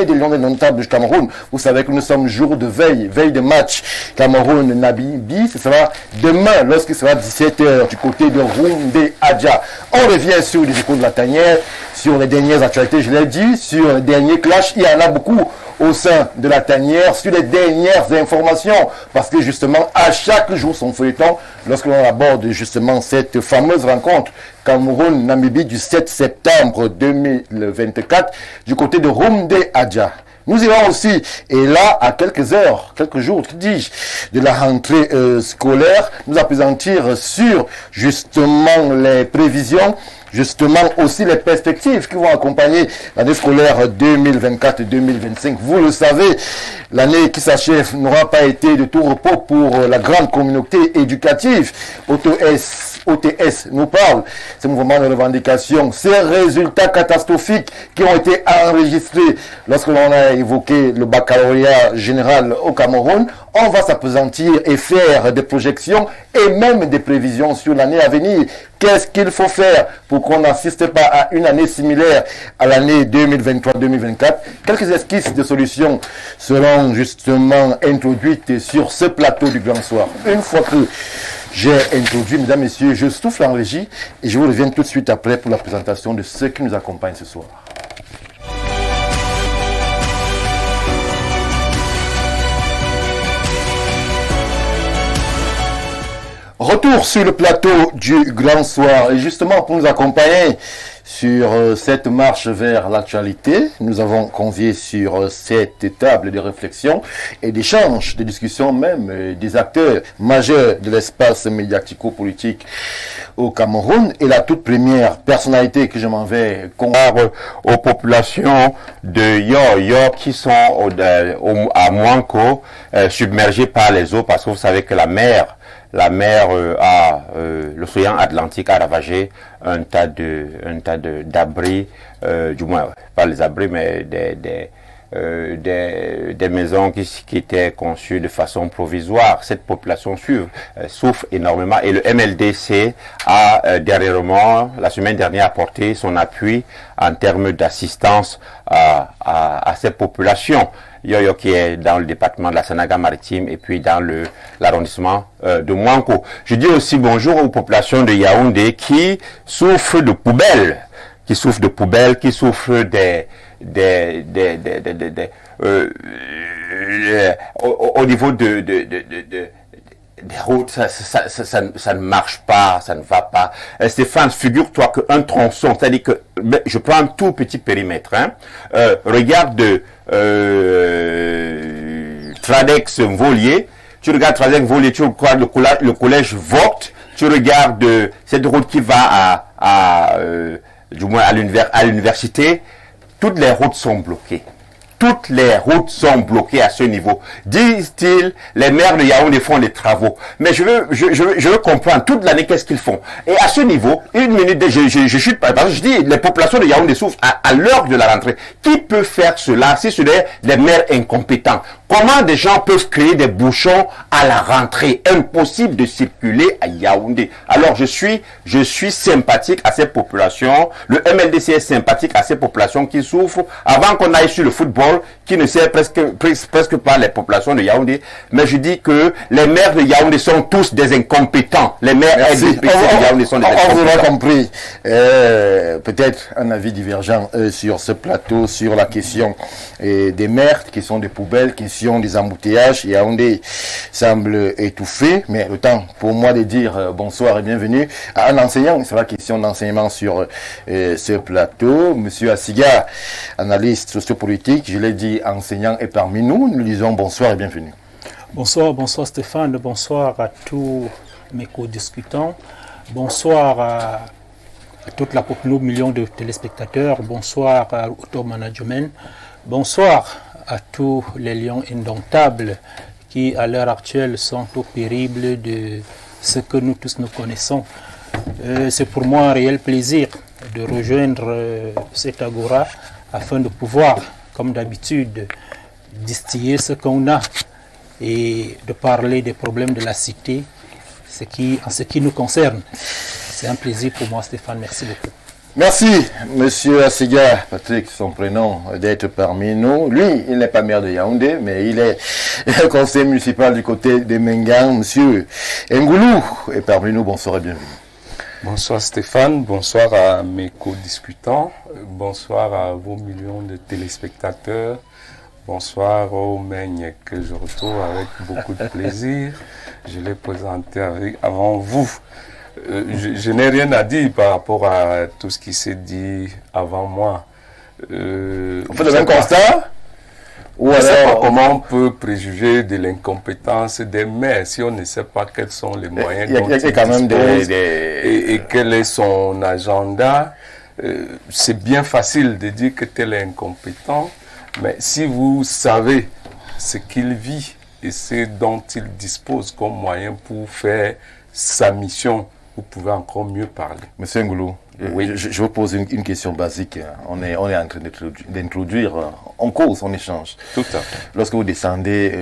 des Lions indomptables du Cameroun. Vous savez que nous sommes jour de veille de match Cameroun-Namibie. Ce sera demain lorsqu'il sera 17h du côté de Roundé Adja. On revient sur les échos de la tanière, sur les dernières actualités, je l'ai dit, sur les derniers clashs. Il y en a beaucoup au sein de la tanière, sur les dernières informations, parce que justement, à chaque jour son feuilleton, lorsque l'on aborde justement cette fameuse rencontre Cameroun-Namibie du 7 septembre 2024, du côté de Roundé Adja. Nous irons aussi, et là, à quelques heures, quelques jours, que dis-je, de la rentrée scolaire, nous appesantir sur justement les prévisions, justement aussi les perspectives qui vont accompagner l'année scolaire 2024-2025. Vous le savez, l'année qui s'achève n'aura pas été de tout repos pour la grande communauté éducative. OTS nous parle, ces mouvements de revendication, ces résultats catastrophiques qui ont été enregistrés lorsque l'on a évoqué le baccalauréat général au Cameroun. On va s'appesantir et faire des projections et même des prévisions sur l'année à venir. Qu'est-ce qu'il faut faire pour qu'on n'assiste pas à une année similaire à l'année 2023-2024? Quelques esquisses de solutions seront justement introduites sur ce plateau du Grand Soir. Une fois que j'ai introduit, mesdames, messieurs, je souffle en régie et je vous reviens tout de suite après pour la présentation de ceux qui nous accompagnent ce soir. Retour sur le plateau du Grand Soir et justement pour nous accompagner sur cette marche vers l'actualité, nous avons convié sur cette table de réflexion et d'échange, de discussion même des acteurs majeurs de l'espace médiatico-politique au Cameroun. Et la toute première personnalité que je m'en vais convaincre aux populations de Yo qui sont à Mouanko, submergées par les eaux, parce que vous savez que la mer l'océan Atlantique a ravagé un tas d'abris, du moins pas les abris, mais des maisons qui étaient conçues de façon provisoire. Cette population souffre énormément et le MLDC a dernièrement, la semaine dernière, apporté son appui en termes d'assistance à cette population. Yo qui est dans le département de la Sanaga-Maritime et puis dans l'arrondissement de Mouanko. Je dis aussi bonjour aux populations de Yaoundé qui souffrent de poubelles, qui souffrent au niveau des routes, ça ne marche pas, ça ne va pas. Stéphane, figure-toi qu'un tronçon, c'est-à-dire que, je prends un tout petit périmètre, regarde Tradex Volier, tu regardes Tradex Volier, tu regardes le collège Vogt, tu regardes cette route qui va du moins à l'université, toutes les routes sont bloquées. Toutes les routes sont bloquées à ce niveau. Disent-ils, les maires de Yaoundé font les travaux. Mais je veux comprendre, toute l'année, qu'est-ce qu'ils font? Et à ce niveau, une minute, je chute pas, parce que je dis, les populations de Yaoundé souffrent à l'heure de la rentrée. Qui peut faire cela si ce n'est des maires incompétents? Comment des gens peuvent créer des bouchons à la rentrée? Impossible de circuler à Yaoundé. Alors, je suis sympathique à ces populations. Le MLDC est sympathique à ces populations qui souffrent. Avant qu'on aille sur le football, qui ne sert presque pas les populations de Yaoundé. Mais je dis que les maires de Yaoundé sont tous des incompétents. Les maires de Yaoundé sont des incompétents. On vous a compris. Peut-être un avis divergent sur ce plateau, sur la question des maires, question des poubelles, question des embouteillages. Yaoundé semble étouffé, mais le temps pour moi de dire bonsoir et bienvenue à un enseignant. Il sera question d'enseignement sur ce plateau. Monsieur Assiga, analyste sociopolitique, je l'ai dit, enseignant est parmi nous. Nous disons bonsoir et bienvenue. Bonsoir Stéphane, bonsoir à tous mes co-discutants, bonsoir à toute la population, millions de téléspectateurs, bonsoir au top management, bonsoir à tous les lions indomptables qui à l'heure actuelle sont au périple de ce que nous tous nous connaissons. C'est pour moi un réel plaisir de rejoindre cette agora afin de pouvoir, comme d'habitude, distiller ce qu'on a et de parler des problèmes de la cité, en ce qui nous concerne. C'est un plaisir pour moi, Stéphane. Merci beaucoup. Merci, Monsieur Asiga, Patrick, son prénom, d'être parmi nous. Lui, il n'est pas maire de Yaoundé, mais il est conseiller municipal du côté de Mengan. Monsieur Ngoulou est parmi nous. Bonsoir et bienvenue. Bonsoir Stéphane, bonsoir à mes co-discutants, bonsoir à vos millions de téléspectateurs, bonsoir au Meigne que je retrouve avec beaucoup de plaisir. Je l'ai présenté avant vous. Je n'ai rien à dire par rapport à tout ce qui s'est dit avant moi. On fait le même constat? Ou alors, sais pas comment on peut préjuger de l'incompétence des maires si on ne sait pas quels sont les moyens dont ils disposent et quel est son agenda. C'est bien facile de dire que tel est incompétent, mais si vous savez ce qu'il vit et ce dont il dispose comme moyen pour faire sa mission, vous pouvez encore mieux parler. Monsieur Ngoulou, oui. Je vous pose une question basique. On est en train d'introduire, on cause, on échange. Tout à fait. Lorsque vous descendez,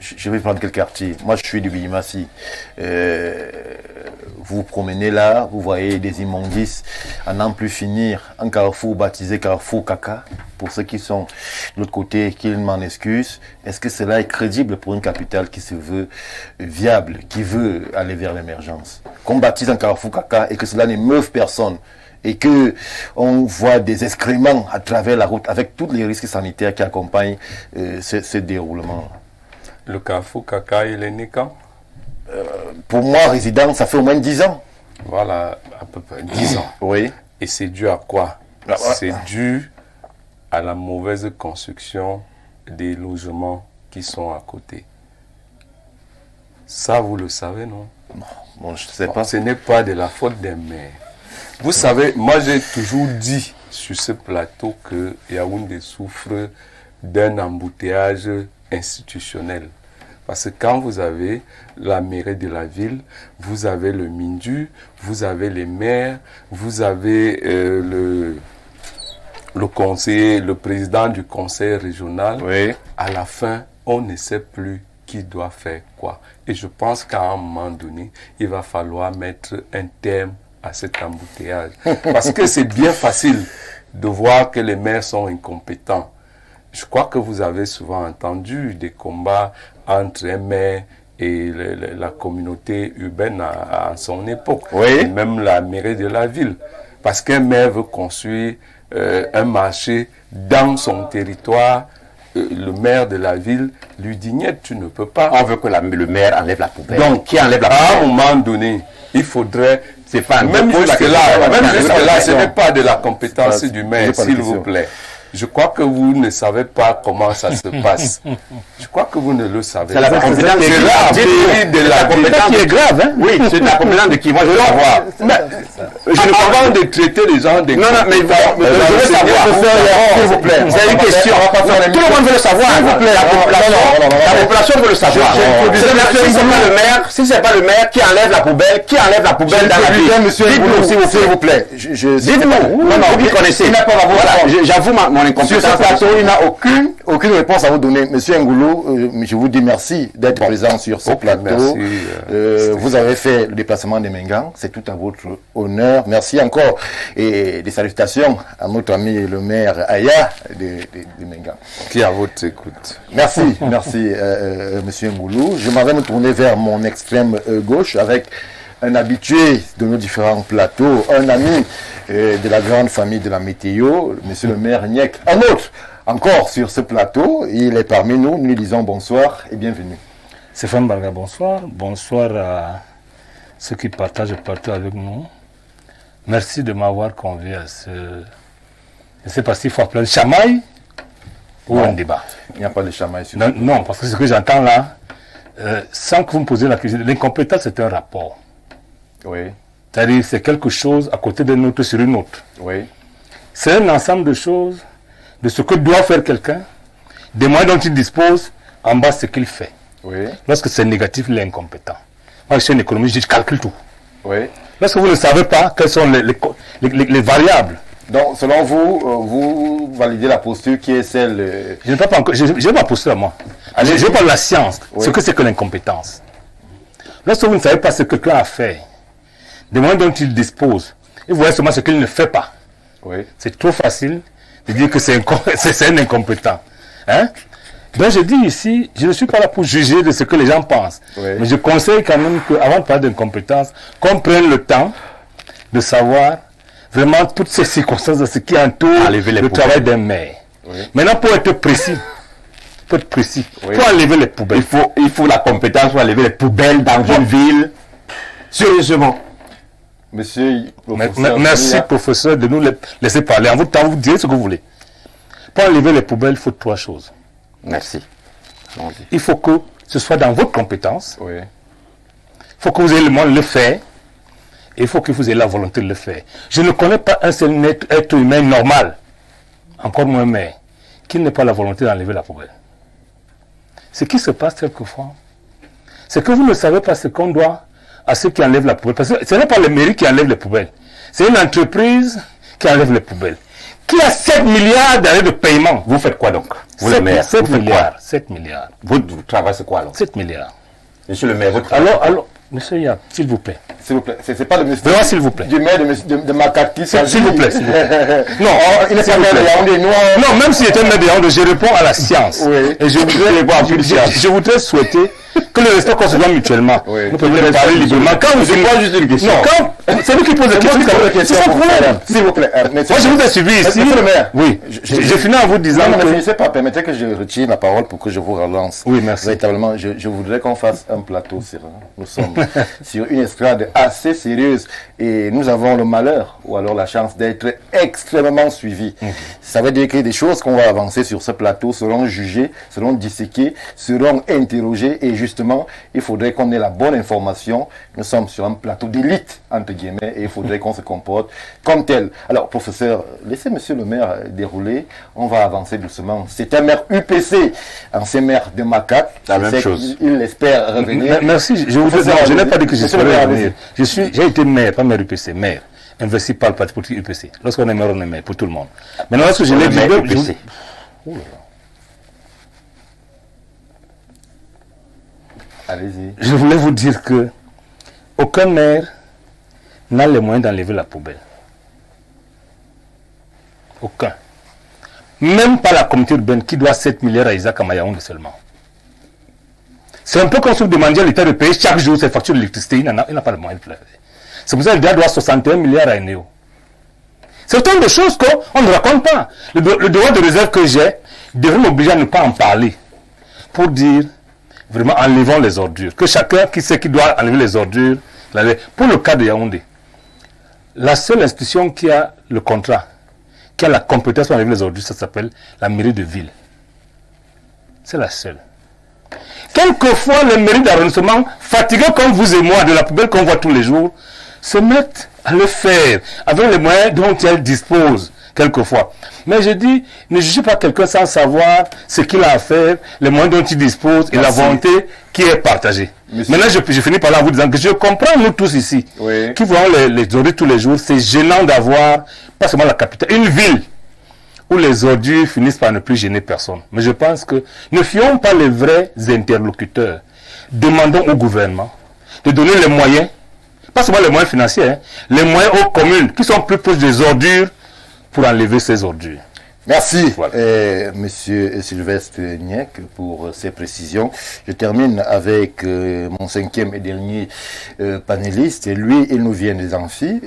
je vais prendre quel quartier. Moi, je suis du Bimassi. Vous vous promenez là, vous voyez des immondices à n'en plus finir. Un carrefour baptisé Carrefour Caca. Pour ceux qui sont de l'autre côté, qu'ils m'en excusent. Est-ce que cela est crédible pour une capitale qui se veut viable, qui veut aller vers l'émergence? Qu'on baptise un Carrefour Caca et que cela n'émeuve personne. Et que on voit des excréments à travers la route avec tous les risques sanitaires qui accompagnent ce déroulement. Le Carrefour Caca, il est né quand? Pour moi, résident, ça fait au moins 10 ans. Voilà, à peu près 10 ans. Oui. Et c'est dû à quoi? C'est dû à la mauvaise construction des logements qui sont à côté. Ça, vous le savez, non? Non, bon, je ne sais pas. Ce n'est pas de la faute des maires. Vous savez, moi j'ai toujours dit sur ce plateau que Yaoundé souffre d'un embouteillage institutionnel. Parce que quand vous avez la mairie de la ville, vous avez le Mindu, vous avez les maires, vous avez le conseiller, le président du conseil régional. Oui. À la fin, on ne sait plus qui doit faire quoi. Et je pense qu'à un moment donné, il va falloir mettre un terme à cet embouteillage. Parce que c'est bien facile de voir que les maires sont incompétents. Je crois que vous avez souvent entendu des combats entre un maire et la communauté urbaine à son époque. Oui. Et même la mairie de la ville. Parce qu'un maire veut construire un marché dans son territoire. Le maire de la ville lui dit « tu ne peux pas ». On veut que le maire enlève la poubelle. Donc, qui enlève la poubelle? À un moment donné, il faudrait... Même jusque-là, ce n'est pas de la compétence du maire, s'il vous plaît. Je crois que vous ne savez pas comment ça se passe. Je crois que vous ne le savez pas. C'est la compétence qui est grave. Hein? Oui, c'est la compétence de qui? Moi, je veux savoir. Avant de traiter les gens des... Non, mais je veux savoir. S'il vous plaît. C'est une question. Tout le monde veut le savoir. S'il vous plaît. La population veut le savoir. Si ce n'est pas le maire qui enlève la poubelle, qui enlève la poubelle dans la ville? Dites-nous, s'il vous plaît. Dites-nous. Non, vous connaissez. J'avoue mon incompétence. Sur ce plateau, il n'a aucune réponse à vous donner. Monsieur Ngoulou, je vous dis merci d'être présent sur ce plateau. Merci, vous avez fait le déplacement de Mengan. C'est tout à votre honneur. Merci encore. Et des salutations à notre ami le maire Aya de Mengan. Qui à votre écoute. Merci, Monsieur Ngoulou. Je m'en vais me tourner vers mon extrême gauche avec un habitué de nos différents plateaux, un ami de la grande famille de la météo, monsieur le maire Niek. Un autre, encore sur ce plateau, il est parmi nous. Nous lui disons bonsoir et bienvenue. Stéphane Barga, bonsoir. Bonsoir à ceux qui partagent le plateau avec nous. Merci de m'avoir convié à ce... Je ne sais pas s'il faut appeler un chamaille ou un débat. Il n'y a pas de chamaille sur non, parce que ce que j'entends là, sans que vous me posiez la question, l'incompétence c'est un rapport. Oui. C'est-à-dire c'est quelque chose à côté d'un autre sur une autre. Oui. C'est un ensemble de choses, de ce que doit faire quelqu'un, des moyens dont il dispose, en bas ce qu'il fait. Oui. Lorsque c'est négatif, il est incompétent. Moi je suis un économiste, je calcule tout. Oui. Lorsque vous ne savez pas quelles sont les variables. Donc selon vous, vous validez la posture qui est celle... Je n'ai pas ma posture à moi. Je parle de la science, oui. Ce que c'est que l'incompétence. Lorsque vous ne savez pas ce que quelqu'un a fait, des moyens dont il dispose, Il voit seulement ce qu'il ne fait pas. Oui. C'est trop facile de dire que c'est un incompétent. Hein? Donc je dis ici, je ne suis pas là pour juger de ce que les gens pensent. Oui. Mais je conseille quand même qu'avant de parler d'incompétence, qu'on prenne le temps de savoir vraiment toutes ces circonstances de ce qui entoure le travail d'un maire. Oui. Maintenant, pour être précis, oui. Pour enlever les poubelles. Il faut la compétence pour enlever les poubelles dans une ville. Sérieusement. Monsieur, merci, professeur, de nous laisser parler. En votre temps, vous direz ce que vous voulez. Pour enlever les poubelles, il faut 3 choses. Merci. Il faut que ce soit dans votre compétence. Oui. Il faut que vous ayez le moyen de le faire. Et il faut que vous ayez la volonté de le faire. Je ne connais pas un seul être humain normal, encore moins maire, qui n'ait pas la volonté d'enlever la poubelle. Ce qui se passe quelquefois, c'est que vous ne savez pas ce qu'on doit à ceux qui enlèvent la poubelle. Parce que ce n'est pas les mairies qui enlèvent les poubelles. C'est une entreprise qui enlève les poubelles. Qui a 7 milliards d'années de paiement. Vous faites quoi donc? Vous le maire. 7 milliards. 7 milliards. Votre travail c'est quoi alors? 7 milliards. Monsieur le maire, votre travail. Alors, monsieur Yann, s'il vous plaît. S'il vous plaît. C'est pas le monsieur. Vraiment, s'il vous plaît. Du maire de Makati. S'il vous plaît, s'il vous plaît. Non, il n'est pas maire de Yaoundé. Non, même s'il était maire de Yaoundé, je réponds à la science. Oui. Et je voudrais souhaiter que le reste qu'on se voit mutuellement. Oui. Nous pouvons parler librement. Quand vous pas juste une question. Non, c'est vous qui posez des questions. C'est son problème. S'il vous plaît. Moi, je vous ai suivi ici. Monsieur le maire. Oui. J'ai fini en vous disant Non, ne que... finissez pas. Permettez que je retire la parole pour que je vous relance. Oui, merci. Véritablement, je voudrais qu'on fasse un plateau serein. Nous sommes sur une estrade assez sérieuse et nous avons le malheur ou alors la chance d'être extrêmement suivis. Ça veut dire que des choses qu'on va avancer sur ce plateau seront jugées, seront disséquées, seront interrogées et justement, il faudrait qu'on ait la bonne information. Nous sommes sur un plateau d'élite, entre guillemets, et il faudrait qu'on se comporte comme tel. Alors, professeur, laissez monsieur le maire dérouler. On va avancer doucement. C'est un maire UPC, ancien maire de Macat. La même chose. Il espère revenir. Merci. Je n'ai pas dit que j'espérais revenir. J'ai été maire, pas maire UPC, maire. Investi par le parti politique UPC. Lorsqu'on est maire, on est maire, pour tout le monde. Maintenant, lorsque je l'ai dit... UPC. Allez-y. Je voulais vous dire que aucun maire n'a les moyens d'enlever la poubelle. Aucun. Même pas la communauté urbaine qui doit 7 milliards à Isaac Amayaoundé seulement. C'est un peu comme si vous demandiez à l'État de payer chaque jour ses factures d'électricité. Il n'a pas le moyen de le faire. C'est pour ça que l'État doit 61 milliards à Eneo. C'est autant de choses qu'on ne raconte pas. Le devoir de réserve que j'ai devrait m'obliger à ne pas en parler. Pour dire, vraiment, enlevons les ordures. Que chacun qui sait qu'il doit enlever les ordures, pour le cas de Yaoundé, la seule institution qui a le contrat, qui a la compétence pour enlever les ordures, ça s'appelle la mairie de ville. C'est la seule. Quelquefois, les mairies d'arrondissement, fatigués comme vous et moi de la poubelle qu'on voit tous les jours, se mettent à le faire avec les moyens dont elles disposent, quelquefois. Mais je dis, ne jugez pas quelqu'un sans savoir ce qu'il a à faire, les moyens dont il dispose et la volonté qui est partagée. Monsieur. Maintenant, je finis par là en vous disant que je comprends, nous tous ici, qui voyons les ordures tous les jours, c'est gênant d'avoir, pas seulement la capitale, une ville où les ordures finissent par ne plus gêner personne. Mais je pense que ne fions pas les vrais interlocuteurs. Demandons au gouvernement de donner les moyens, pas seulement les moyens financiers, les moyens aux communes qui sont plus proches des ordures pour enlever ces ordures. Merci, monsieur Sylvestre Niek, pour ces précisions. Je termine avec mon 5e et dernier panéliste. Et lui, il nous vient des amphis.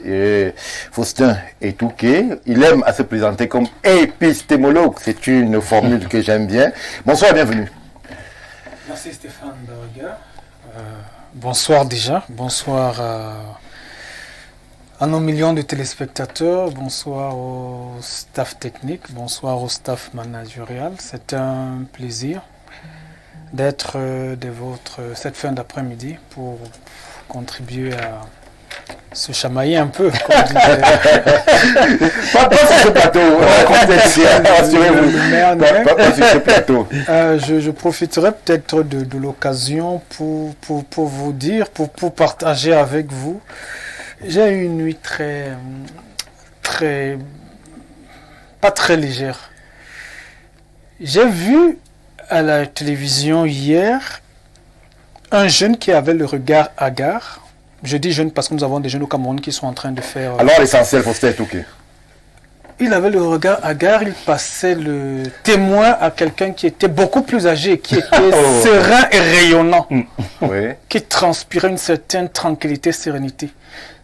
Faustin Etouké. Il aime à se présenter comme épistémologue. C'est une formule que j'aime bien. Bonsoir, bienvenue. Merci Stéphane Barraga. Bonsoir déjà. Bonsoir à nos millions de téléspectateurs, bonsoir au staff technique, bonsoir au staff managérial. C'est un plaisir d'être cette fin d'après-midi pour contribuer à se chamailler un peu. Pas sur ce plateau. Je profiterai peut-être de l'occasion pour vous dire, pour partager avec vous. J'ai eu une nuit pas très légère. J'ai vu à la télévision hier un jeune qui avait le regard hagard Je dis jeunes parce que nous avons des jeunes au Cameroun qui sont en train de faire... Alors l'essentiel, Faustin Touquet. Il avait le regard hagard, il passait le témoin à quelqu'un qui était beaucoup plus âgé, qui était serein et rayonnant, qui transpirait une certaine tranquillité, sérénité.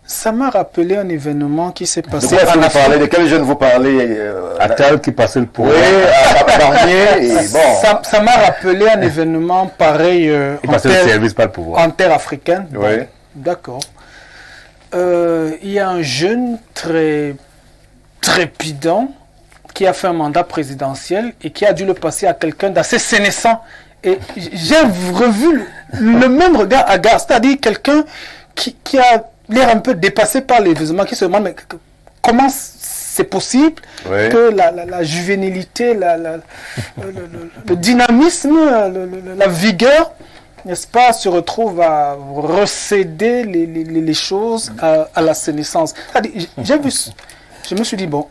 Ça m'a rappelé un événement qui s'est passé en Afrique. De quel jeune vous parlez Attal qui passait le pouvoir. Oui, à Barnier. Bon. Ça m'a rappelé un événement pareil en terre africaine. Oui. Bon, d'accord. Il y a un jeune très trépidant qui a fait un mandat présidentiel et qui a dû le passer à quelqu'un d'assez sénescent. Et j'ai revu le même regard hagard, c'est-à-dire quelqu'un qui a l'air un peu dépassé par l'événement, qui se demande mais comment c'est possible que la juvénilité, le dynamisme, la vigueur, n'est-ce pas, se retrouve à recéder les choses à la sénescence. J'ai vu... Je me suis dit, bon,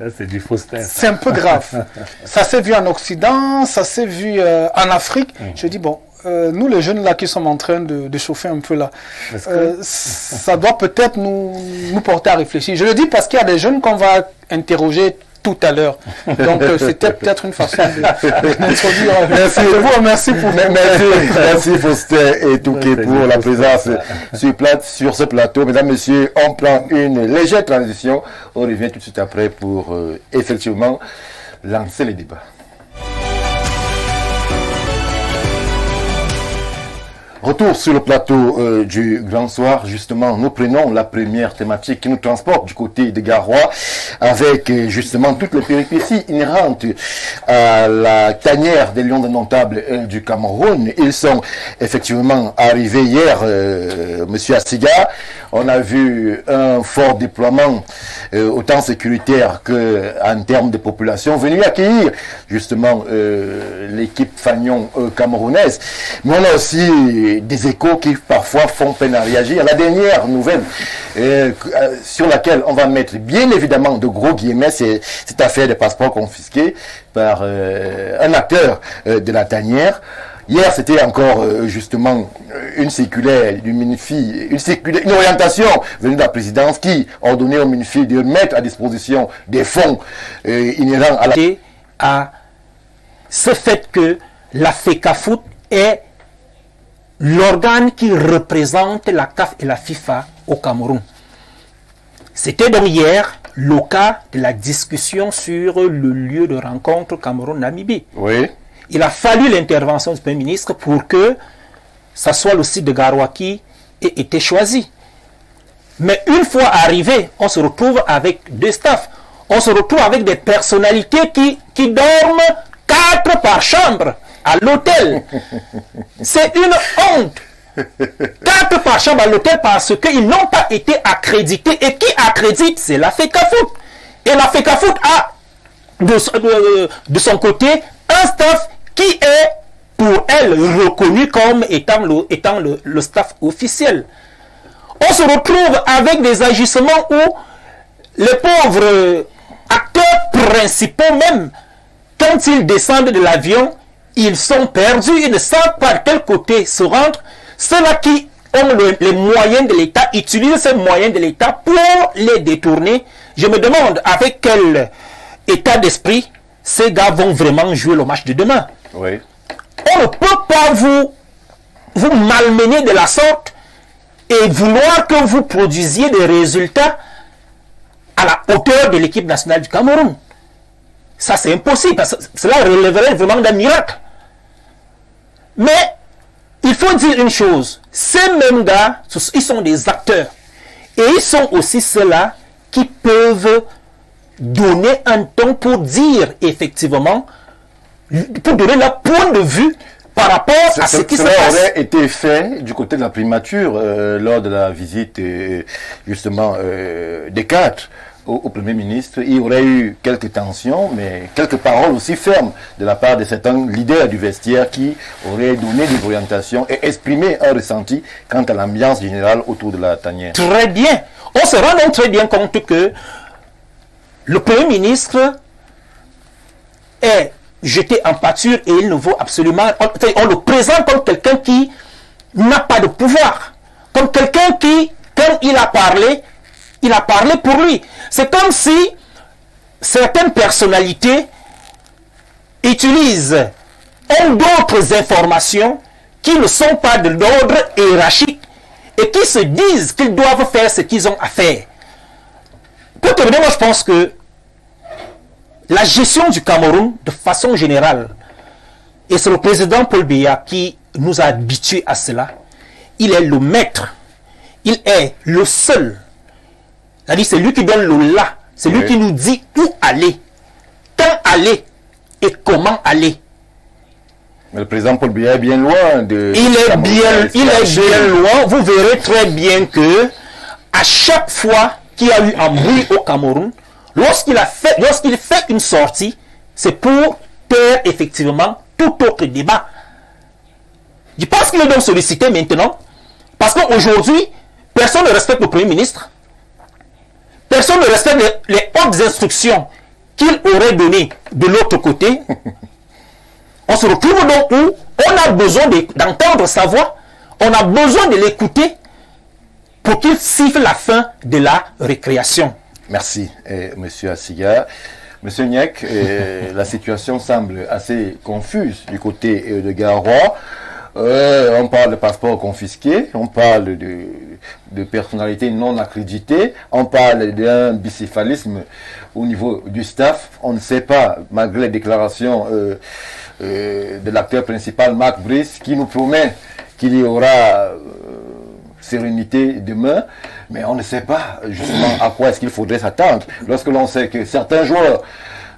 c'est un peu grave. Ça s'est vu en Occident, ça s'est vu en Afrique. Je dis, bon, nous les jeunes là qui sommes en train de chauffer un peu là, ça doit peut-être nous porter à réfléchir. Je le dis parce qu'il y a des jeunes qu'on va interroger tout à l'heure. Donc c'était peut-être une façon d'introduire. Merci Faustin et Touquet pour la présence sur ce plateau. Mesdames, Messieurs, on prend une légère transition. On revient tout de suite après pour effectivement lancer les débats. Retour sur le plateau du Grand Soir. Justement, nous prenons la première thématique qui nous transporte du côté de Garoua avec justement toutes les péripéties inhérentes à la tanière des Lions indomptables du Cameroun. Ils sont effectivement arrivés hier, Monsieur Assiga. On a vu un fort déploiement autant sécuritaire qu'en termes de population venu accueillir justement l'équipe Fagnon camerounaise. Mais on a aussi des échos qui parfois font peine à réagir. La dernière nouvelle sur laquelle on va mettre bien évidemment de gros guillemets, c'est cette affaire des passeports confisqués par un acteur de la tanière. Hier, c'était encore justement une circulaire d'une mini-fille, une orientation venue de la présidence qui ordonnait aux mini-filles de mettre à disposition des fonds inhérents à ce fait que la FECAFOOT est l'organe qui représente la CAF et la FIFA au Cameroun. C'était donc hier le cas de la discussion sur le lieu de rencontre Cameroun-Namibie. Oui. Il a fallu l'intervention du Premier ministre pour que ça soit le site de Garoua qui ait été choisi. Mais une fois arrivé, on se retrouve avec deux staffs. On se retrouve avec des personnalités qui dorment 4 par chambre à l'hôtel. C'est une honte. 4 par chambre à l'hôtel parce qu'ils n'ont pas été accrédités. Et qui accrédite? C'est la FECAFOOT. Et la FECAFOOT a de son côté un staff qui est pour elle reconnu comme étant le staff officiel. On se retrouve avec des agissements où les pauvres acteurs principaux même, quand ils descendent de l'avion, ils sont perdus, ils ne savent pas de quel côté se rendre. Ceux-là qui ont les moyens de l'État utilisent ces moyens de l'État pour les détourner. Je me demande avec quel état d'esprit ces gars vont vraiment jouer le match de demain. Oui. On ne peut pas vous malmener de la sorte et vouloir que vous produisiez des résultats à la hauteur de l'équipe nationale du Cameroun. Ça, c'est impossible, parce que cela relèverait vraiment d'un miracle. Mais il faut dire une chose, ces mêmes gars, ils sont des acteurs. Et ils sont aussi ceux-là qui peuvent donner un ton pour dire effectivement, pour donner leur point de vue par rapport à ce qui se passe. Cela aurait été fait du côté de la primature lors de la visite justement des 4 au Premier ministre. Il y aurait eu quelques tensions, mais quelques paroles aussi fermes de la part de certains leaders du vestiaire qui auraient donné des orientations et exprimé un ressenti quant à l'ambiance générale autour de la tanière. Très bien. On se rend donc très bien compte que le Premier ministre est jeté en pâture et il ne vaut absolument... On le présente comme quelqu'un qui n'a pas de pouvoir, comme quelqu'un qui quand il a parlé pour lui. C'est comme si certaines personnalités ont d'autres informations qui ne sont pas de l'ordre hiérarchique et qui se disent qu'ils doivent faire ce qu'ils ont à faire. Pour terminer, moi je pense que la gestion du Cameroun, de façon générale, et c'est le président Paul Biya qui nous a habitués à cela, il est le maître, il est le seul. C'est lui qui donne le là, c'est lui qui nous dit où aller, quand aller et comment aller. Mais le président Paul Biya est bien loin de... Il est bien loin. Vous verrez très bien que à chaque fois qu'il y a eu un bruit au Cameroun, lorsqu'il fait une sortie, c'est pour taire effectivement tout autre débat. Je pense qu'il est donc sollicité maintenant, parce qu'aujourd'hui, personne ne respecte le Premier ministre, personne ne respecte les hautes instructions qu'il aurait données de l'autre côté. On se retrouve donc où on a besoin d'entendre sa voix, on a besoin de l'écouter pour qu'il siffle la fin de la récréation. Merci, Monsieur Assiga. Monsieur Niek, la situation semble assez confuse du côté de Garoua. On parle de passeports confisqués, on parle de personnalités non accréditées, on parle d'un bicéphalisme au niveau du staff. On ne sait pas, malgré les déclarations de l'acteur principal, Marc Brice, qui nous promet qu'il y aura sérénité demain, mais on ne sait pas justement à quoi est-ce qu'il faudrait s'attendre. Lorsque l'on sait que certains joueurs,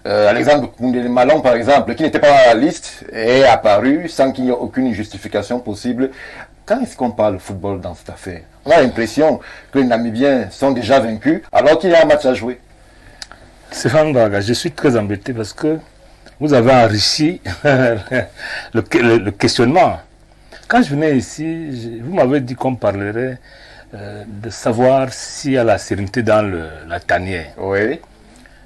Alexandre Koundé Malon par exemple, qui n'était pas dans la liste, est apparu sans qu'il n'y ait aucune justification possible. Quand est-ce qu'on parle football dans cette affaire? On a l'impression que les Namibiens sont déjà vaincus alors qu'il y a un match à jouer. Stéphane Braga, je suis très embêté parce que vous avez enrichi le questionnement. Quand je venais ici, vous m'avez dit qu'on parlerait de savoir s'il y a la sérénité dans la tanière. Oui.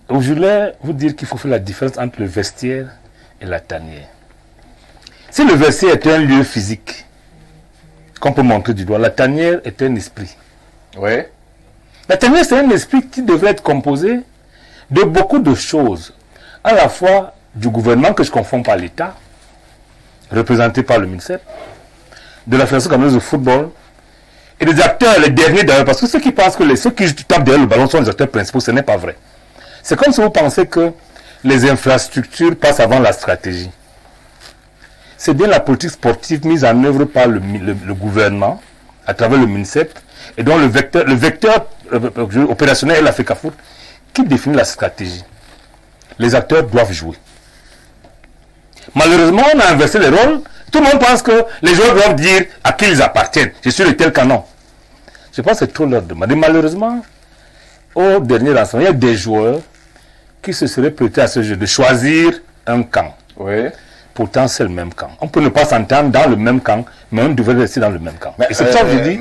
Donc je voulais vous dire qu'il faut faire la différence entre le vestiaire et la tanière. Si le vestiaire est un lieu physique qu'on peut montrer du doigt, la tanière est un esprit. Oui. La tanière, c'est un esprit qui devrait être composé de beaucoup de choses. À la fois du gouvernement, que je confonds par l'État, représenté par le MINSEP, de la Fédération camerounaise de football, et des acteurs, les derniers d'ailleurs, parce que ceux qui pensent que ceux qui tapent derrière le ballon sont les acteurs principaux, ce n'est pas vrai. C'est comme si vous pensez que les infrastructures passent avant la stratégie. C'est bien la politique sportive mise en œuvre par le gouvernement, à travers le MINSEP, et dont le vecteur opérationnel est l'Africa Foot, qui définit la stratégie. Les acteurs doivent jouer. Malheureusement, on a inversé les rôles. Tout le monde pense que les joueurs doivent dire à qui ils appartiennent. Je suis le tel canon. Je pense que c'est trop leur demander. Malheureusement, au dernier lancement, il y a des joueurs qui se seraient prêtés à ce jeu de choisir un camp. Oui. Pourtant, c'est le même camp. On peut ne pas s'entendre dans le même camp, mais on devrait rester dans le même camp. Mais, et c'est pour ça que je dis...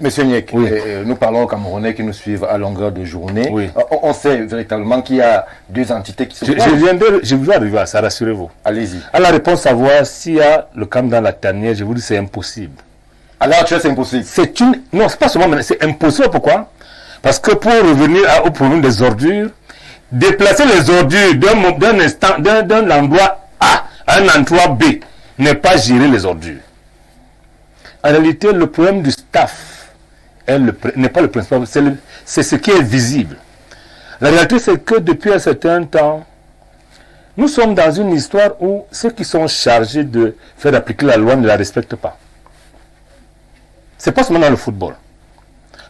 Monsieur Niek, oui. Nous parlons aux Camerounais qui nous suivent à longueur de journée. Oui. On sait véritablement qu'il y a deux entités qui se je veux arriver à ça, rassurez-vous. Allez-y. À la réponse, savoir s'il y a le camp dans la tanière, je vous dis c'est impossible. À l'heure actuelle, c'est impossible. Non, c'est pas seulement, mais c'est impossible. Pourquoi? Parce que pour revenir au problème des ordures, déplacer les ordures d'un endroit A à un endroit B n'est pas gérer les ordures. En réalité, le problème du staff n'est pas le principal, c'est ce qui est visible. La réalité, c'est que depuis un certain temps, nous sommes dans une histoire où ceux qui sont chargés de faire appliquer la loi ne la respectent pas. C'est pas seulement dans le football.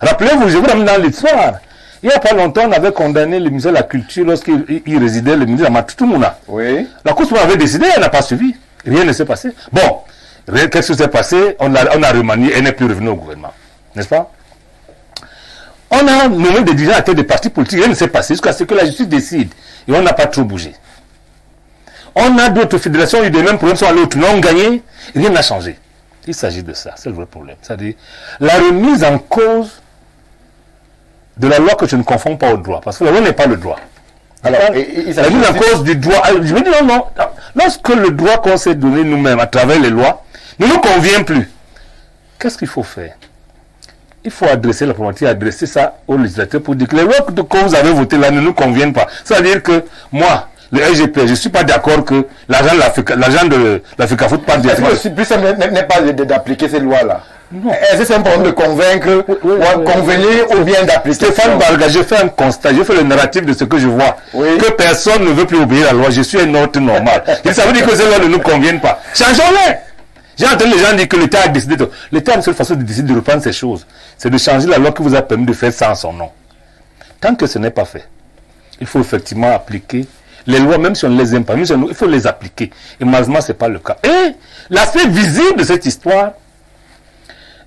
Rappelez-vous, je vous ramène dans l'histoire. Il n'y a pas longtemps, on avait condamné le ministère de la Culture lorsqu'il résidait, le ministre Amatoumouna. Oui. La Cour suprême avait décidé, elle n'a pas suivi. Rien ne s'est passé. Bon, qu'est-ce qui s'est passé? On a remanié, elle n'est plus revenue au gouvernement. N'est-ce pas? On a nommé des dirigeants à tête des partis politiques, rien ne s'est passé jusqu'à ce que la justice décide. Et on n'a pas trop bougé. On a d'autres fédérations, il y a eu des mêmes problèmes, sont allés au tournoi, ont gagné, rien n'a changé. Il s'agit de ça, c'est le vrai problème. C'est-à-dire la remise en cause de la loi que je ne confonds pas au droit, parce que la loi n'est pas le droit. Alors, la mise en cause du droit, je me dis non, lorsque le droit qu'on s'est donné nous-mêmes à travers les lois ne nous convient plus, qu'est-ce qu'il faut faire? il faut adresser la problématique, adresser ça aux législateurs pour dire que les lois que vous avez votées là ne nous conviennent pas. C'est-à-dire que moi, le SGP, je ne suis pas d'accord que l'argent de l'Africa Foot parte directement. Est-ce que le plus simple n'est pas d'appliquer ces lois-là? Est-ce que c'est un problème de convaincre, convenir ou bien d'appliquer? Stéphane Barga, je fais un constat, je fais le narratif de ce que je vois. Que personne ne veut plus obéir à la loi, je suis un autre normal. Et ça veut dire que ces lois ne nous conviennent pas. Changeons-les! J'ai entendu les gens dire que l'État a décidé de... L'État a une seule façon de décider de reprendre ces choses. C'est de changer la loi qui vous a permis de faire ça en son nom. Tant que ce n'est pas fait, il faut effectivement appliquer les lois, même si on ne les aime pas, il faut les appliquer. Et malheureusement, ce n'est pas le cas. Et l'aspect visible de cette histoire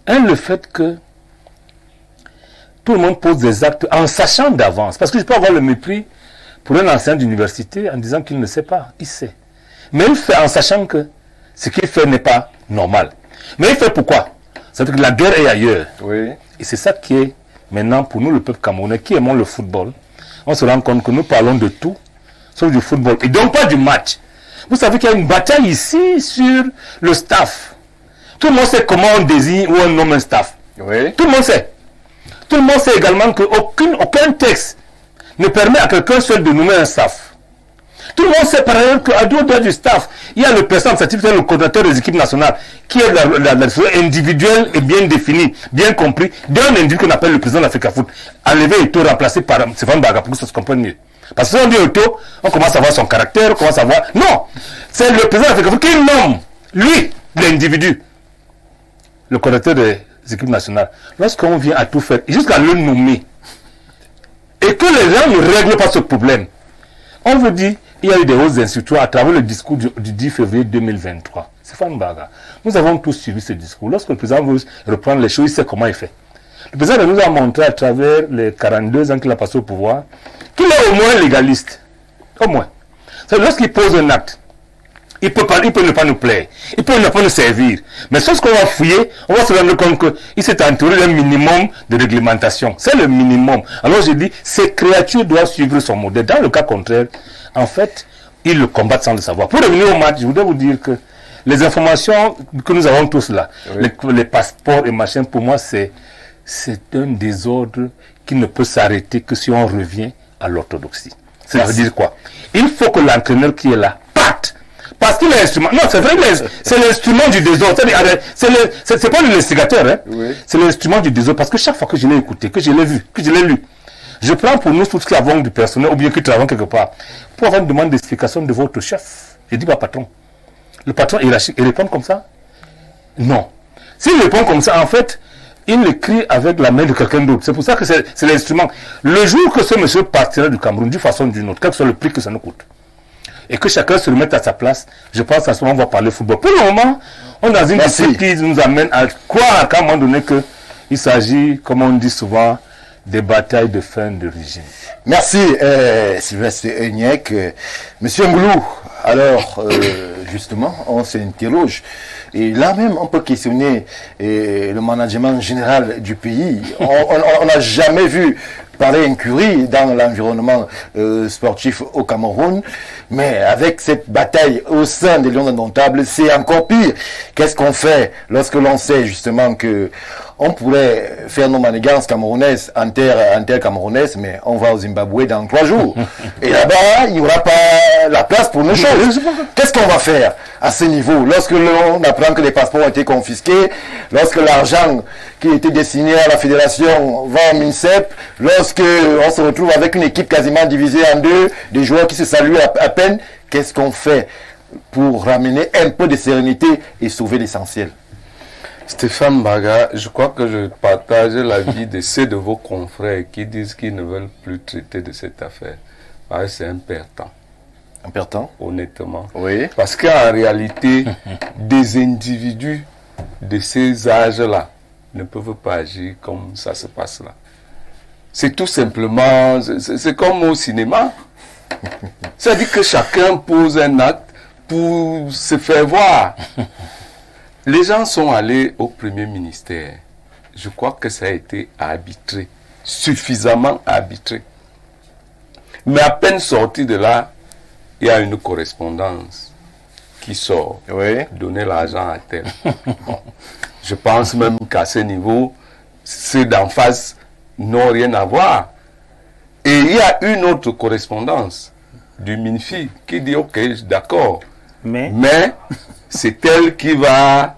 est le fait que tout le monde pose des actes en sachant d'avance. Parce que je peux avoir le mépris pour un enseignant d'université en disant qu'il ne sait pas. Il sait. Mais il fait en sachant que ce qu'il fait n'est pas normal. Mais il fait pourquoi? C'est-à-dire que la guerre est ailleurs. Oui. Et c'est ça qui est maintenant pour nous, le peuple camerounais, qui aimons le football. On se rend compte que nous parlons de tout, sauf du football. Et donc pas du match. Vous savez qu'il y a une bataille ici sur le staff. Tout le monde sait comment on désigne ou on nomme un staff. Oui. Tout le monde sait. Tout le monde sait également qu'aucun texte ne permet à quelqu'un seul de nommer un staff. Tout le monde sait par ailleurs qu'à deux du staff, il y a le président administratif, le coordinateur des équipes nationales, qui est la individuelle et bien définie, bien compris, d'un individu qu'on appelle le président de l'Africa Foot, enlevé et tout remplacé par Stéphane Barga pour que ça se comprenne mieux. Parce que si on dit auto, on commence à voir son caractère, on commence à voir... Non, c'est le président de l'Africa Foot qui nomme, lui, l'individu, le coordinateur des équipes nationales. Lorsqu'on vient à tout faire, jusqu'à le nommer, et que les gens ne règlent pas ce problème, on vous dit, il y a eu des hausses d'instructeurs à travers le discours du 10 février 2023. Stéphane Barga, nous avons tous suivi ce discours. Lorsque le président veut reprendre les choses, il sait comment il fait. Le président nous a montré à travers les 42 ans qu'il a passé au pouvoir qu'il est au moins légaliste. Au moins. Lorsqu'il pose un acte, il peut ne pas nous plaire, il peut ne pas nous servir. Mais sauf qu'on va fouiller, on va se rendre compte qu'il s'est entouré d'un minimum de réglementation. C'est le minimum. Alors je dis, ces créatures doivent suivre son modèle. Dans le cas contraire, en fait, ils le combattent sans le savoir. Pour revenir au match, je voudrais vous dire que les informations que nous avons tous là, les passeports et machin, pour moi, c'est un désordre qui ne peut s'arrêter que si on revient à l'orthodoxie. Ça veut dire quoi? Il faut que l'entraîneur qui est là parte. Parce qu'il est l'instrument. Non, c'est vrai, c'est l'instrument du désordre. C'est pas l'instigateur, hein. C'est l'instrument du désordre. Parce que chaque fois que je l'ai écouté, que je l'ai vu, que je l'ai lu, je prends pour nous tous qui avons du personnel ou bien qui travaillons quelque part, pour avoir une demande d'explication de votre chef. Je dis pas patron. Le patron hiérarchique, il répond comme ça? Non. S'il répond comme ça, en fait, il l'écrit avec la main de quelqu'un d'autre. C'est pour ça que c'est l'instrument. Le jour que ce monsieur partira du Cameroun, d'une façon ou d'une autre, quel que soit le prix que ça nous coûte, et que chacun se remette à sa place, je pense qu'à ce moment, on va parler football. Pour le moment, on a une discussion qui nous amène à croire qu'à un moment donné qu'il s'agit, comme on dit souvent, des batailles de fin de régime. Merci, Sylvestre Enyek. Monsieur Ngoulou, alors, justement, on s'interroge. Et là même, on peut questionner le management général du pays. On n'a jamais vu pareille incurie dans l'environnement sportif au Cameroun. Mais avec cette bataille au sein des Lions indomptables, c'est encore pire. Qu'est-ce qu'on fait lorsque l'on sait justement que on pourrait faire nos manigances camerounaises en terre camerounaise, mais on va au Zimbabwe dans 3 jours. Et là-bas, il n'y aura pas la place pour nos choses. Qu'est-ce qu'on va faire à ce niveau? Lorsque l'on apprend que les passeports ont été confisqués, lorsque l'argent qui était destiné à la fédération va au MINSEP, lorsque on se retrouve avec une équipe quasiment divisée en deux, des joueurs qui se saluent à peine, qu'est-ce qu'on fait pour ramener un peu de sérénité et sauver l'essentiel? Stéphane Barga, je crois que je partage l'avis de ceux de vos confrères qui disent qu'ils ne veulent plus traiter de cette affaire. C'est un perdant. Un perdant? Honnêtement. Oui. Parce qu'en réalité, des individus de ces âges-là ne peuvent pas agir comme ça se passe là. C'est tout simplement, c'est comme au cinéma. C'est-à-dire que chacun pose un acte pour se faire voir. Les gens sont allés au Premier ministère. Je crois que ça a été arbitré, suffisamment arbitré. Mais à peine sorti de là, il y a une correspondance qui sort. Oui. Donner l'argent à tel. Bon. Je pense même qu'à ce niveau, ceux d'en face n'ont rien à voir. Et il y a une autre correspondance du MINFI qui dit ok, d'accord, mais c'est elle qui va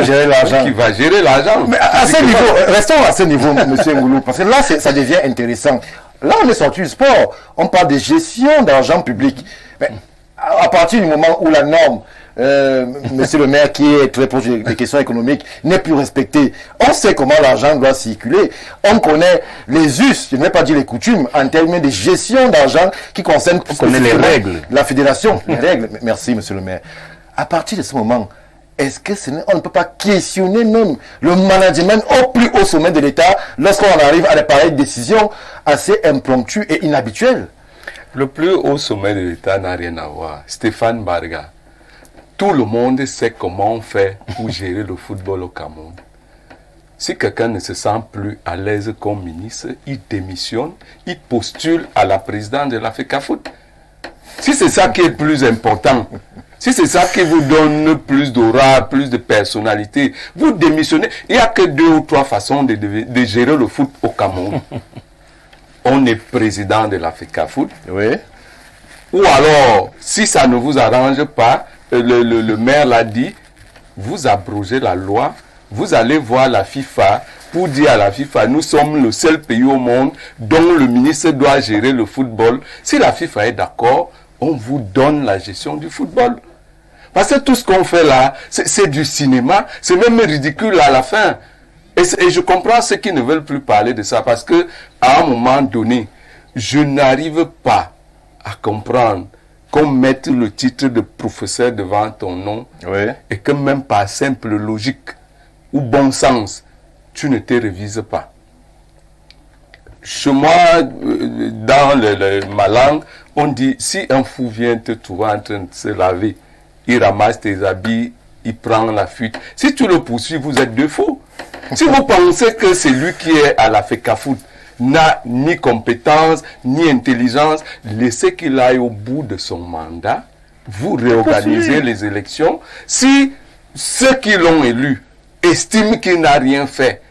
gérer l'argent. Qui va gérer l'argent. Mais à ce niveau, restons à ce niveau, M. Ngoulou, parce que là, ça devient intéressant. Là, on est sorti du sport. On parle de gestion d'argent public. Mais à partir du moment où la norme, monsieur le maire qui est très proche des questions économiques, n'est plus respectée, on sait comment l'argent doit circuler. On connaît les us, je ne vais pas dire les coutumes, en termes de gestion d'argent qui concerne les règles. La fédération, les règles. Merci, monsieur le maire. À partir de ce moment, est-ce que on ne peut pas questionner même le management au plus haut sommet de l'État lorsqu'on arrive à des pareilles décisions assez impromptues et inhabituelles? Le plus haut sommet de l'État n'a rien à voir. Stéphane Barga. Tout le monde sait comment on fait pour gérer le football au Cameroun. Si quelqu'un ne se sent plus à l'aise comme ministre, il démissionne, il postule à la présidence de la FECAFOOT. Si c'est ça qui est plus important, si c'est ça qui vous donne plus d'aura, plus de personnalité, vous démissionnez. Il n'y a que 2 ou 3 façons de gérer le foot au Cameroun. On est président de la FECAFOOT. Oui. Ou alors, si ça ne vous arrange pas, le maire l'a dit, vous abrogez la loi, vous allez voir la FIFA pour dire à la FIFA, nous sommes le seul pays au monde dont le ministre doit gérer le football. Si la FIFA est d'accord, on vous donne la gestion du football. Parce que tout ce qu'on fait là, c'est du cinéma, c'est même ridicule à la fin. Et je comprends ceux qui ne veulent plus parler de ça, parce que à un moment donné, je n'arrive pas à comprendre qu'on mette le titre de professeur devant ton nom, et que même par simple logique ou bon sens, tu ne te révises pas. Chez moi, dans ma langue, on dit, si un fou vient te trouver en train de se laver, il ramasse tes habits, il prend la fuite. Si tu le poursuis, vous êtes 2 fous. Si vous pensez que c'est lui qui est à la FECAFOOT n'a ni compétence, ni intelligence, laissez qu'il aille au bout de son mandat, vous réorganisez les élections. Si ceux qui l'ont élu estiment qu'il n'a rien fait,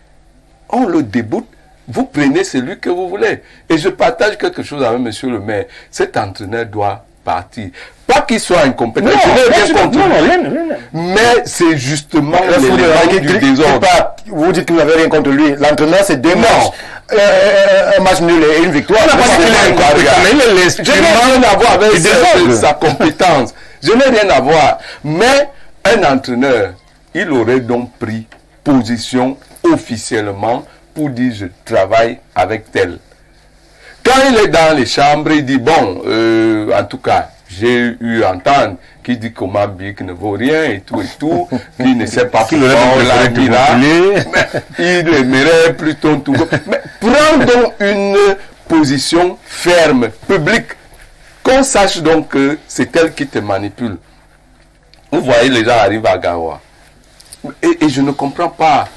on le déboute. Vous prenez celui que vous voulez. Et je partage quelque chose avec monsieur le maire. Cet entraîneur doit partir. Pas qu'il soit incompétent. Mais c'est justement l'élément du désordre. Vous dites que vous n'avez rien contre lui. L'entraîneur, c'est 2 matchs. Un match nul et une victoire. Je n'ai rien à voir avec sa compétence. Je n'ai rien à voir. Mais un entraîneur, il aurait donc pris position officiellement pour dire je travaille avec tel. Quand il est dans les chambres, il dit bon, en tout cas, j'ai eu à entendre qu'il dit comment Bic ne vaut rien et tout, qu'il ne sait pas pourquoi il aimerait plutôt tout. Mais prends donc une position ferme, publique, qu'on sache donc que c'est elle qui te manipule. Vous voyez, les gens arrivent à Garoua. Et je ne comprends pas.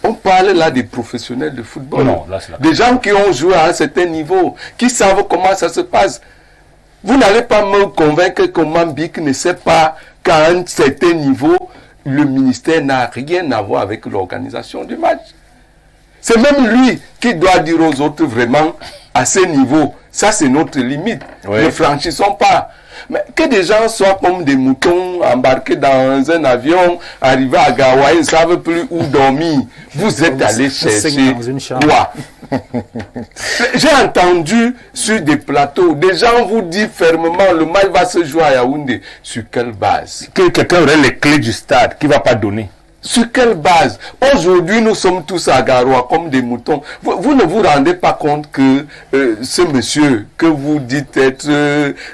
On parle là des professionnels de football. Non, là, des gens qui ont joué à un certain niveau, qui savent comment ça se passe. Vous n'allez pas me convaincre que Mambic ne sait pas qu'à un certain niveau, le ministère n'a rien à voir avec l'organisation du match. C'est même lui qui doit dire aux autres vraiment, à ce niveau, ça c'est notre limite. Ne franchissons pas. Mais que des gens soient comme des moutons embarqués dans un avion, arrivés à Garoua, ils ne savent plus où dormir. Vous êtes allés chercher quoi? J'ai entendu sur des plateaux, des gens vous disent fermement, le match va se jouer à Yaoundé. Sur quelle base? Que quelqu'un aurait les clés du stade, qui ne va pas donner. Sur quelle base? Aujourd'hui, nous sommes tous à Garoua comme des moutons. Vous ne vous rendez pas compte que ce monsieur que vous dites être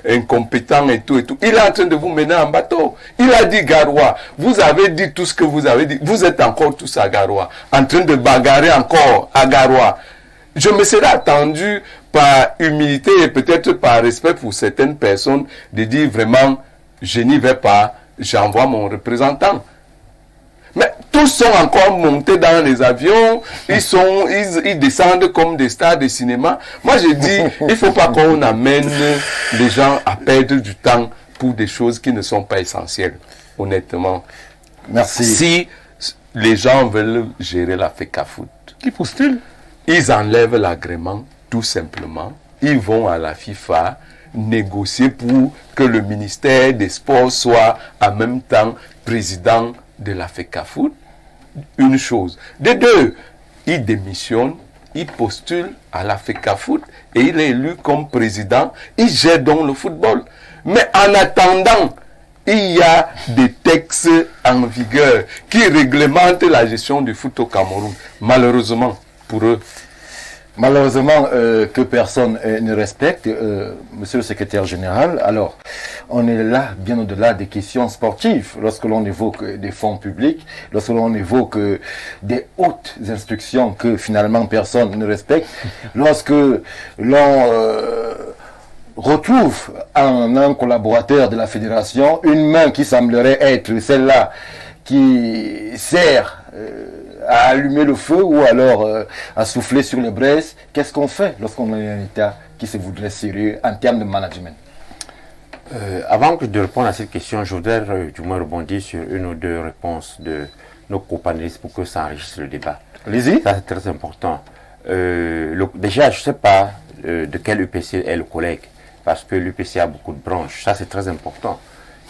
incompétent et tout, il est en train de vous mener en bateau. Il a dit Garoua. Vous avez dit tout ce que vous avez dit. Vous êtes encore tous à Garoua, en train de bagarrer encore à Garoua. Je me serais attendu par humilité et peut-être par respect pour certaines personnes de dire vraiment, je n'y vais pas, j'envoie mon représentant. Mais tous sont encore montés dans les avions, ils descendent comme des stars de cinéma. Moi je dis, il ne faut pas qu'on amène les gens à perdre du temps pour des choses qui ne sont pas essentielles, honnêtement. Merci. Si les gens veulent gérer la FECAFOOT, Qui postule? Ils enlèvent l'agrément, tout simplement. Ils vont à la FIFA négocier pour que le ministère des Sports soit en même temps président de la FECAFOOT. Une chose. De deux, ils démissionnent, ils postulent à la FECAFOOT et il est élu comme président. Il gère donc le football. Mais en attendant, il y a des textes en vigueur qui réglementent la gestion du foot au Cameroun. Malheureusement, pour eux. Malheureusement, que personne ne respecte, monsieur le secrétaire général. Alors, on est là, bien au-delà des questions sportives. Lorsque l'on évoque des fonds publics, lorsque l'on évoque des hautes instructions que finalement personne ne respecte, lorsque l'on retrouve en un collaborateur de la fédération une main qui semblerait être celle-là qui sert à allumer le feu ou alors à souffler sur les braises, qu'est-ce qu'on fait lorsqu'on est un État qui se voudrait sérieux en termes de management? Avant de répondre à cette question, je voudrais du moins rebondir sur une ou deux réponses de nos co-panélistes pour que ça enrichisse le débat. Allez-y. Ça, c'est très important. Déjà, je ne sais pas de quel UPC est le collègue, parce que l'UPC a beaucoup de branches. Ça, c'est très important.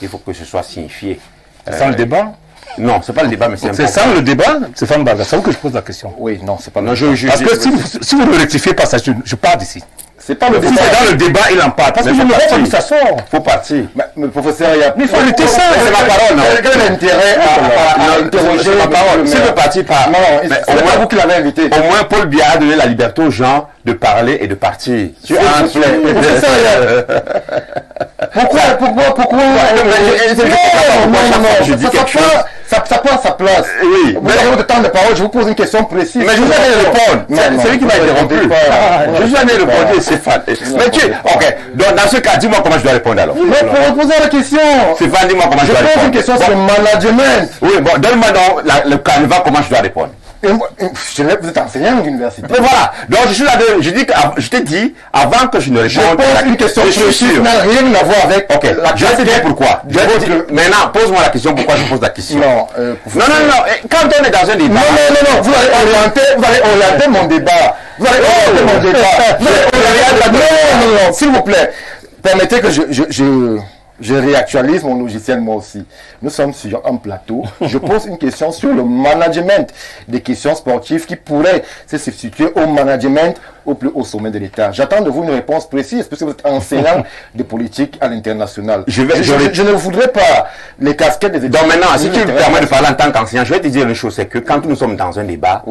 Il faut que ce soit signifié. C'est ça le débat? Non, c'est pas le débat, mais c'est important. C'est ça le débat, Stéphane Barga. C'est vous que je pose la question. Oui, non, c'est pas le débat. Parce que si vous ne rectifiez pas ça, je pars d'ici. C'est pas le débat. Si c'est dans le débat, il en parle. Parce que je ne vois pas d'où ça sort. Faut partir. Mais professeur, il y a... Mais il faut arrêter ça. C'est ma parole. Quel intérêt à interroger ma parole? Si le parti part. Non, c'est pas vous qui l'avez invité. Au moins, Paul Biya a donné la liberté aux gens de parler et de partir. Pourquoi je dis quelque chose. Ça prend sa place. Oui. Vous avez de temps de parole, je vous pose une question précise. Mais je vous ai répondre. C'est lui qui m'a interrompu. Je vous ai répondu, Stéphane. Mais tu, ok. Donc, dans ce cas, dis-moi comment je dois répondre alors. Mais pour reposer la question. Stéphane, dis-moi comment je dois répondre. Je pose une question sur le management. Oui, bon, donne-moi donc le canevas, comment je dois répondre. Vous êtes enseignant à l'université. Mais voilà. Donc, je t'ai dit, avant que je ne réponde. Je pose une question qui n'a rien à voir avec. Ok. Je vais te dire pourquoi. Maintenant, pose-moi la question, pourquoi je pose la question. Non, non. Quand on est dans un débat. Non. Vous allez orienter mon débat. Vous allez orienter mon débat. Non, s'il vous plaît. Permettez que je réactualise mon logiciel moi aussi. Nous sommes sur un plateau. Je pose une question sur le management des questions sportives qui pourraient se substituer au management au plus haut sommet de l'État. J'attends de vous une réponse précise puisque vous êtes enseignant de politique à l'international. Je ne voudrais pas les casquettes des études. Donc maintenant, si tu me permets de parler en tant qu'enseignant, je vais te dire une chose, c'est que quand nous sommes dans un débat,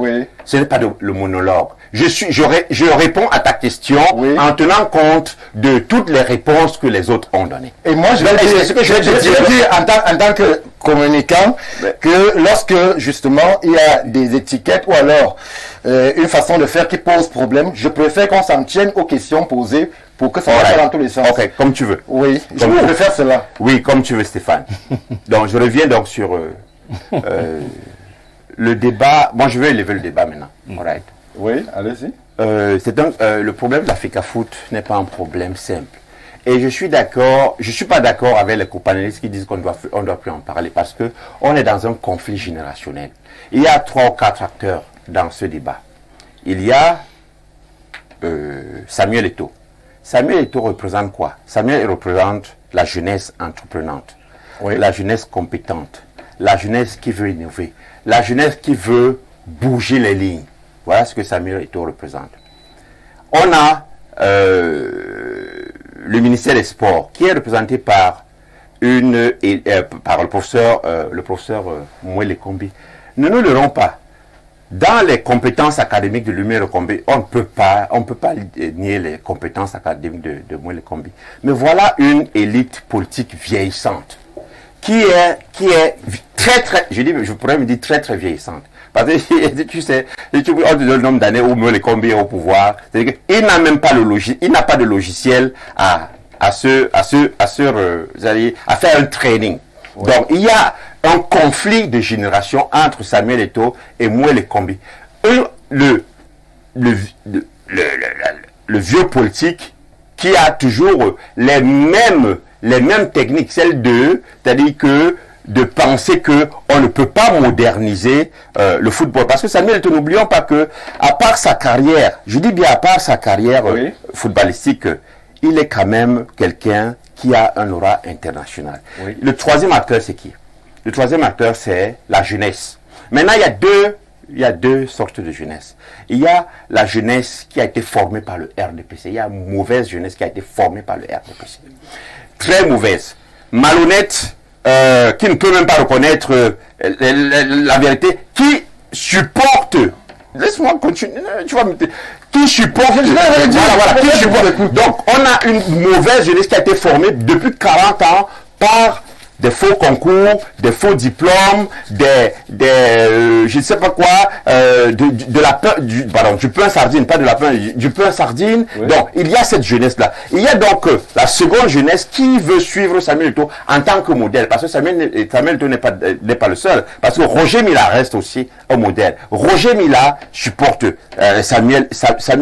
ce n'est pas le monologue. Je réponds à ta question en tenant compte de toutes les réponses que les autres ont données. Et moi, je vais dire en tant que communicant que lorsque justement il y a des étiquettes ou alors une façon de faire qui pose problème, je préfère qu'on s'en tienne aux questions posées pour que ça va dans tous les sens. Ok, comme tu veux. Oui, je préfère cela. Oui, comme tu veux, Stéphane. Donc je reviens donc sur le débat. Moi, je vais élever le débat maintenant. Alright. Oui, allez-y. Le problème de la FECAFOOT n'est pas un problème simple. Et je suis pas d'accord avec les co-panélistes qui disent qu'on doit plus en parler parce que on est dans un conflit générationnel. Il y a 3 ou 4 acteurs dans ce débat. Il y a Samuel Eto'o. Samuel Eto'o représente quoi? Samuel représente la jeunesse entreprenante, la jeunesse compétente, la jeunesse qui veut innover, la jeunesse qui veut bouger les lignes. Voilà ce que Samuel Eto'o représente. On a le ministère des Sports, qui est représenté par le professeur Mouele Kombi. Ne nous leurrons pas. Dans les compétences académiques de Lumière Kombi, on ne peut pas nier les compétences académiques de Mouele Kombi. Mais voilà une élite politique vieillissante, qui est très, je pourrais me dire très vieillissante. Parce que tu sais, on te donne le nombre d'années où Mouele Kombi est au pouvoir. Il n'a même pas il n'a pas de logiciel à faire un training. Donc il y a un conflit de génération entre Samuel Eto'o et Mouele Kombi. Le vieux politique qui a toujours les mêmes techniques, c'est-à-dire que de penser que on ne peut pas moderniser le football. Parce que Samuel Eto'o, n'oublions pas que, à part sa carrière, je dis bien à part sa carrière footballistique, il est quand même quelqu'un qui a un aura international. Oui. Le troisième acteur, c'est qui? Le troisième acteur, c'est la jeunesse. Maintenant, il y a deux sortes de jeunesse. Il y a la jeunesse qui a été formée par le RDPC. Il y a une mauvaise jeunesse qui a été formée par le RDPC. Très mauvaise. Malhonnête, qui ne peut même pas reconnaître la vérité, qui supporte... Laisse-moi continuer, tu vas me dire. Qui supporte... Voilà, qui supporte. Donc, on a une mauvaise jeunesse qui a été formée depuis 40 ans par... des faux concours, des faux diplômes, je ne sais pas quoi, du pain sardine, pas de la pain, du pain sardine. Oui. Donc, il y a cette jeunesse-là. Il y a donc la seconde jeunesse qui veut suivre Samuel Eto'o en tant que modèle. Parce que Samuel Eto'o n'est pas le seul. Parce que Roger Mila reste aussi un modèle. Roger Mila supporte Samuel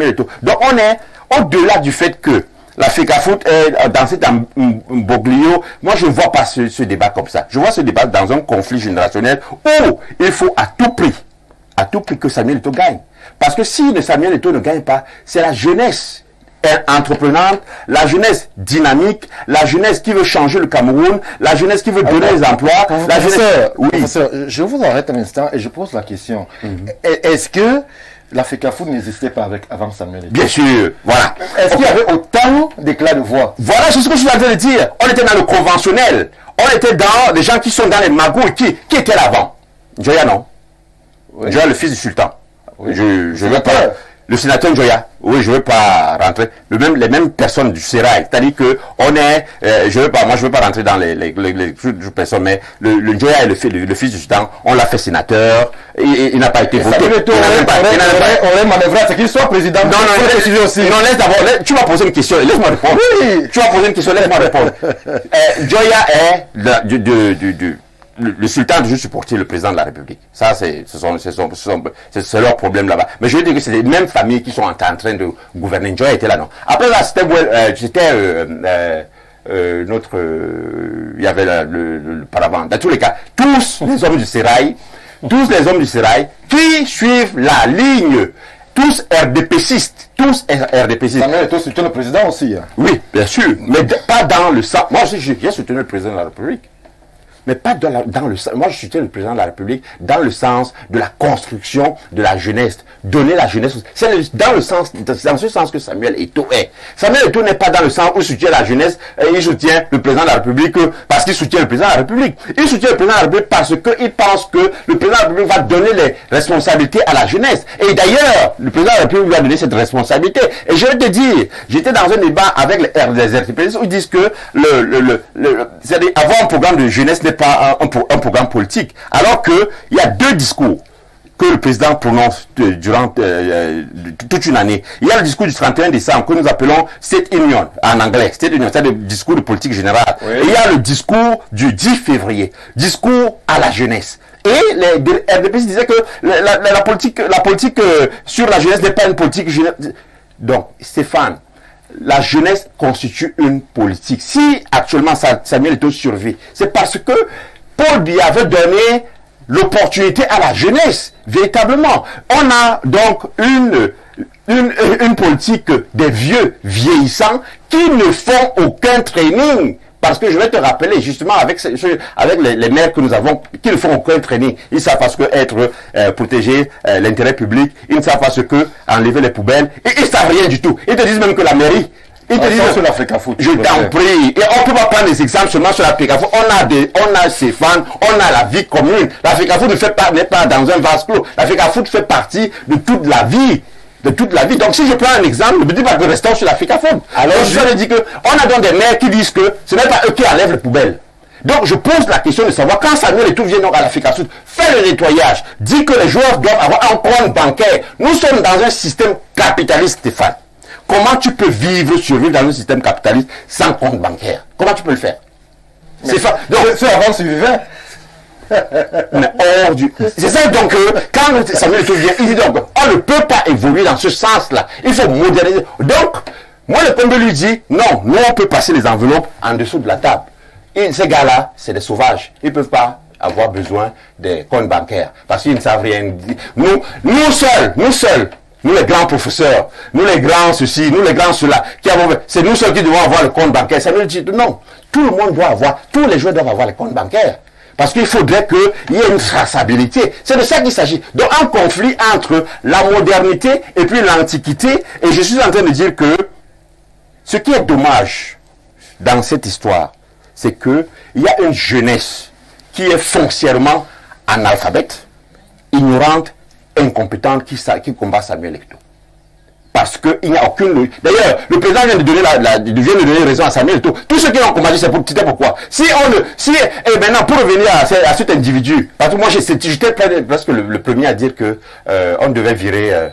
Eto'o. Donc, on est au-delà du fait que la FECAFOOT est dans cet imbroglio. Moi, je ne vois pas ce débat comme ça. Je vois ce débat dans un conflit générationnel où il faut à tout prix que Samuel Eto'o gagne. Parce que si Samuel Eto'o ne gagne pas, c'est la jeunesse entreprenante, la jeunesse dynamique, la jeunesse qui veut changer le Cameroun, la jeunesse qui veut donner les emplois. Professeur, je vous arrête un instant et je pose la question. Est-ce que la FECAFOOT n'existait pas avant Samuel Eto'o? Bien sûr, voilà. Est-ce qu'il y avait autant d'éclats de voix? Voilà, c'est ce que je suis en train de dire. On était dans le conventionnel. On était dans les gens qui sont dans les magouilles. Qui était là avant? Joya, non? Oui. Joya, le fils du sultan. Oui. Je ne veux pas. Le sénateur Joya. Oui, je ne veux pas rentrer. Les mêmes personnes du Sérail. C'est-à-dire que on est, je veux pas rentrer dans les personnes, mais le Joya est le fils du sultan. On l'a fait sénateur. Il n'a pas été voté. On est manœuvré à ce qu'il soit président. Non, laisse d'abord. Tu m'as posé une question. Laisse-moi répondre. Oui. Tu m'as posé une question. Laisse-moi répondre. Joya est le sultan a toujours supporté le président de la République. Ça, c'est leur problème là-bas. Mais je veux dire que c'est les mêmes familles qui sont en train de gouverner. Joya était là, non. Après là, il y avait le paravent. Dans tous les cas, tous les hommes du Sérail qui suivent la ligne, tous RDPcistes. Samuel Eto'o soutient le président aussi. Hein. Oui, bien sûr, mais pas dans le sens. Moi aussi, j'ai soutenu le président de la République. Mais pas dans le sens. Moi, je soutiens le président de la République dans le sens de la construction de la jeunesse. Donner la jeunesse. C'est dans ce sens que Samuel Eto'o est. Samuel Eto'o n'est pas dans le sens où il soutient la jeunesse et il soutient le président de la République parce qu'il soutient le président de la République. Il soutient le président de la République parce qu'il pense que le président de la République va donner les responsabilités à la jeunesse. Et d'ailleurs, le président de la République lui a donné cette responsabilité. Et je vais te dire, j'étais dans un débat avec les RDPC où ils disent que c'est-à-dire avoir un programme de jeunesse n'est pas un programme politique. Alors qu'il y a deux discours que le président prononce durant toute une année. Il y a le discours du 31 décembre que nous appelons State Union en anglais. State Union, c'est le discours de politique générale. Oui. Et il y a le discours du 10 février, discours à la jeunesse. Et les RDP disaient que la politique sur la jeunesse n'est pas une politique générale. Donc, Stéphane, la jeunesse constitue une politique. Si actuellement Samuel Eto'o survit, c'est parce que Paul Biya avait donné l'opportunité à la jeunesse, véritablement. On a donc une politique des vieux vieillissants qui ne font aucun training. Parce que je vais te rappeler, justement, avec les maires que nous avons, qui ne font aucun training. Ils savent pas ce que être protéger l'intérêt public. Ils ne savent pas ce que enlever les poubelles. Et ils ne savent rien du tout. Ils te disent même que la mairie, ils te disent sur la FECAFOOT. Je t'en prie. Et on ne peut pas prendre des exemples seulement sur la FECAFOOT. On a ses fans, on a la vie commune. La FECAFOOT n'est pas dans un vase clos. La FECAFOOT fait partie de toute la vie. Donc si je prends un exemple, ne me dis pas que restons sur la FECAFOOT. Alors je dis que on a donc des maires qui disent que ce n'est pas eux qui enlèvent les poubelles. Donc je pose la question de savoir quand Samuel Eto'o vient donc à la FECAFOOT, fait le nettoyage, dit que les joueurs doivent avoir un compte bancaire. Nous sommes dans un système capitaliste, Stéphane. Comment tu peux survivre dans un système capitaliste sans compte bancaire? Comment tu peux le faire? C'est ça. Donc ceux avant se vivaient. C'est ça donc quand Samuel Eto'o vient, il dit donc on ne peut pas évoluer dans ce sens-là. Il faut moderniser. Donc, moi le Combe lui dit non, nous on peut passer les enveloppes en dessous de la table. ces gars-là, c'est des sauvages. Ils ne peuvent pas avoir besoin des comptes bancaires parce qu'ils ne savent rien dire. Nous seuls, nous les grands professeurs, nous les grands ceci, nous les grands cela, c'est nous seuls qui devons avoir le compte bancaire. Ça veut dire non, tout le monde doit avoir, tous les joueurs doivent avoir les comptes bancaires. Parce qu'il faudrait qu'il y ait une traçabilité. C'est de ça qu'il s'agit. Donc un conflit entre la modernité et puis l'antiquité. Et je suis en train de dire que ce qui est dommage dans cette histoire, c'est qu'il y a une jeunesse qui est foncièrement analphabète, ignorante, incompétente, qui combat Samuel Eto'o. Parce qu'il n'y a aucune logique. D'ailleurs, le président vient de donner raison à Samuel Eto'o. Tous ceux qui ont combattu, c'est pourquoi. Et maintenant, pour revenir à cet individu, parce que moi, j'étais presque le premier à dire que on devait virer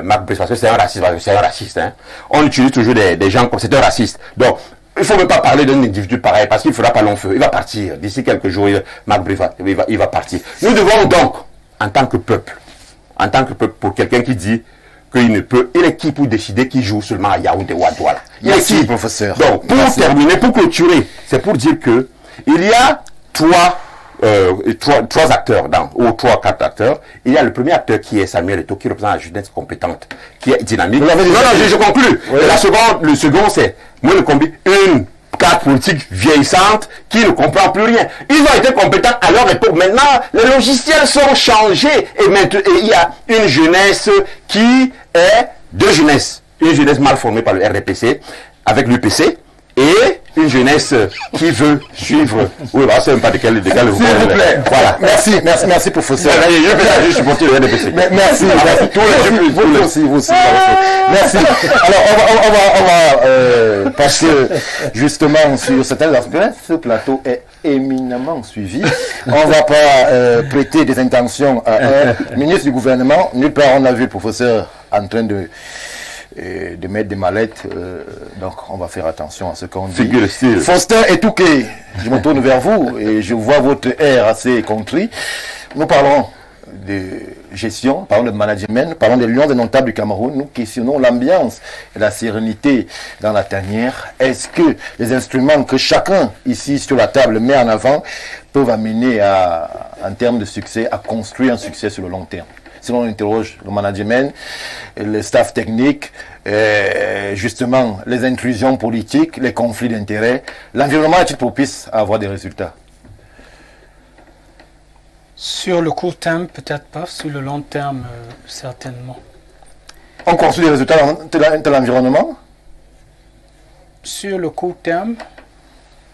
Marc Brice, parce que c'est un raciste. Hein. On utilise toujours des gens comme c'est un raciste. Donc, il ne faut même pas parler d'un individu pareil, parce qu'il ne fera pas long feu. Il va partir. D'ici quelques jours, Marc Brice il va partir. Nous devons donc, en tant que peuple, pour quelqu'un qui dit qu'il ne peut, il est qui pour décider qui joue seulement à Yaoundé ou à Douala? Il est qui, professeur? Donc, pour terminer, pour clôturer, c'est pour dire que il y a trois acteurs, ou 3-4 acteurs. Il y a le premier acteur qui est Samuel Eto'o, qui représente la jeunesse compétente, qui est dynamique. Non, je conclus. Oui. Le second, c'est Moïle Kombi, une carte politique vieillissante qui ne comprend plus rien. Ils ont été compétents à leur époque. Maintenant, les logiciels sont changés et il y a une jeunesse qui est deux jeunesses. Une jeunesse mal formée par le RDPC avec l'UPC et une jeunesse qui veut suivre. Oui, bah, c'est même pas de quel s'il vous plaît. Voilà. Merci, professeur. Je supporte le RDPC. Merci. Vous aussi. Merci. Alors, on va passer justement sur certains aspects. Ce plateau est éminemment suivi. On ne va pas prêter des intentions à un ministre du gouvernement. Nulle part, on a vu le professeur en train de mettre des mallettes, donc on va faire attention à ce qu'on dit. Faustin Etouké, je me tourne vers vous et je vois votre air assez contrit. Nous parlons de gestion, parlons de management, parlons des lions indomptables du Cameroun. Nous questionnons l'ambiance et la sérénité dans la tanière. Est-ce que les instruments que chacun ici sur la table met en avant peuvent amener en termes de succès, à construire un succès sur le long terme? Si l'on interroge le management, le staff technique, justement les intrusions politiques, les conflits d'intérêts, l'environnement est-il propice à avoir des résultats? Sur le court terme, peut-être pas. Sur le long terme, certainement. On construit des résultats dans l'environnement? Sur le court terme,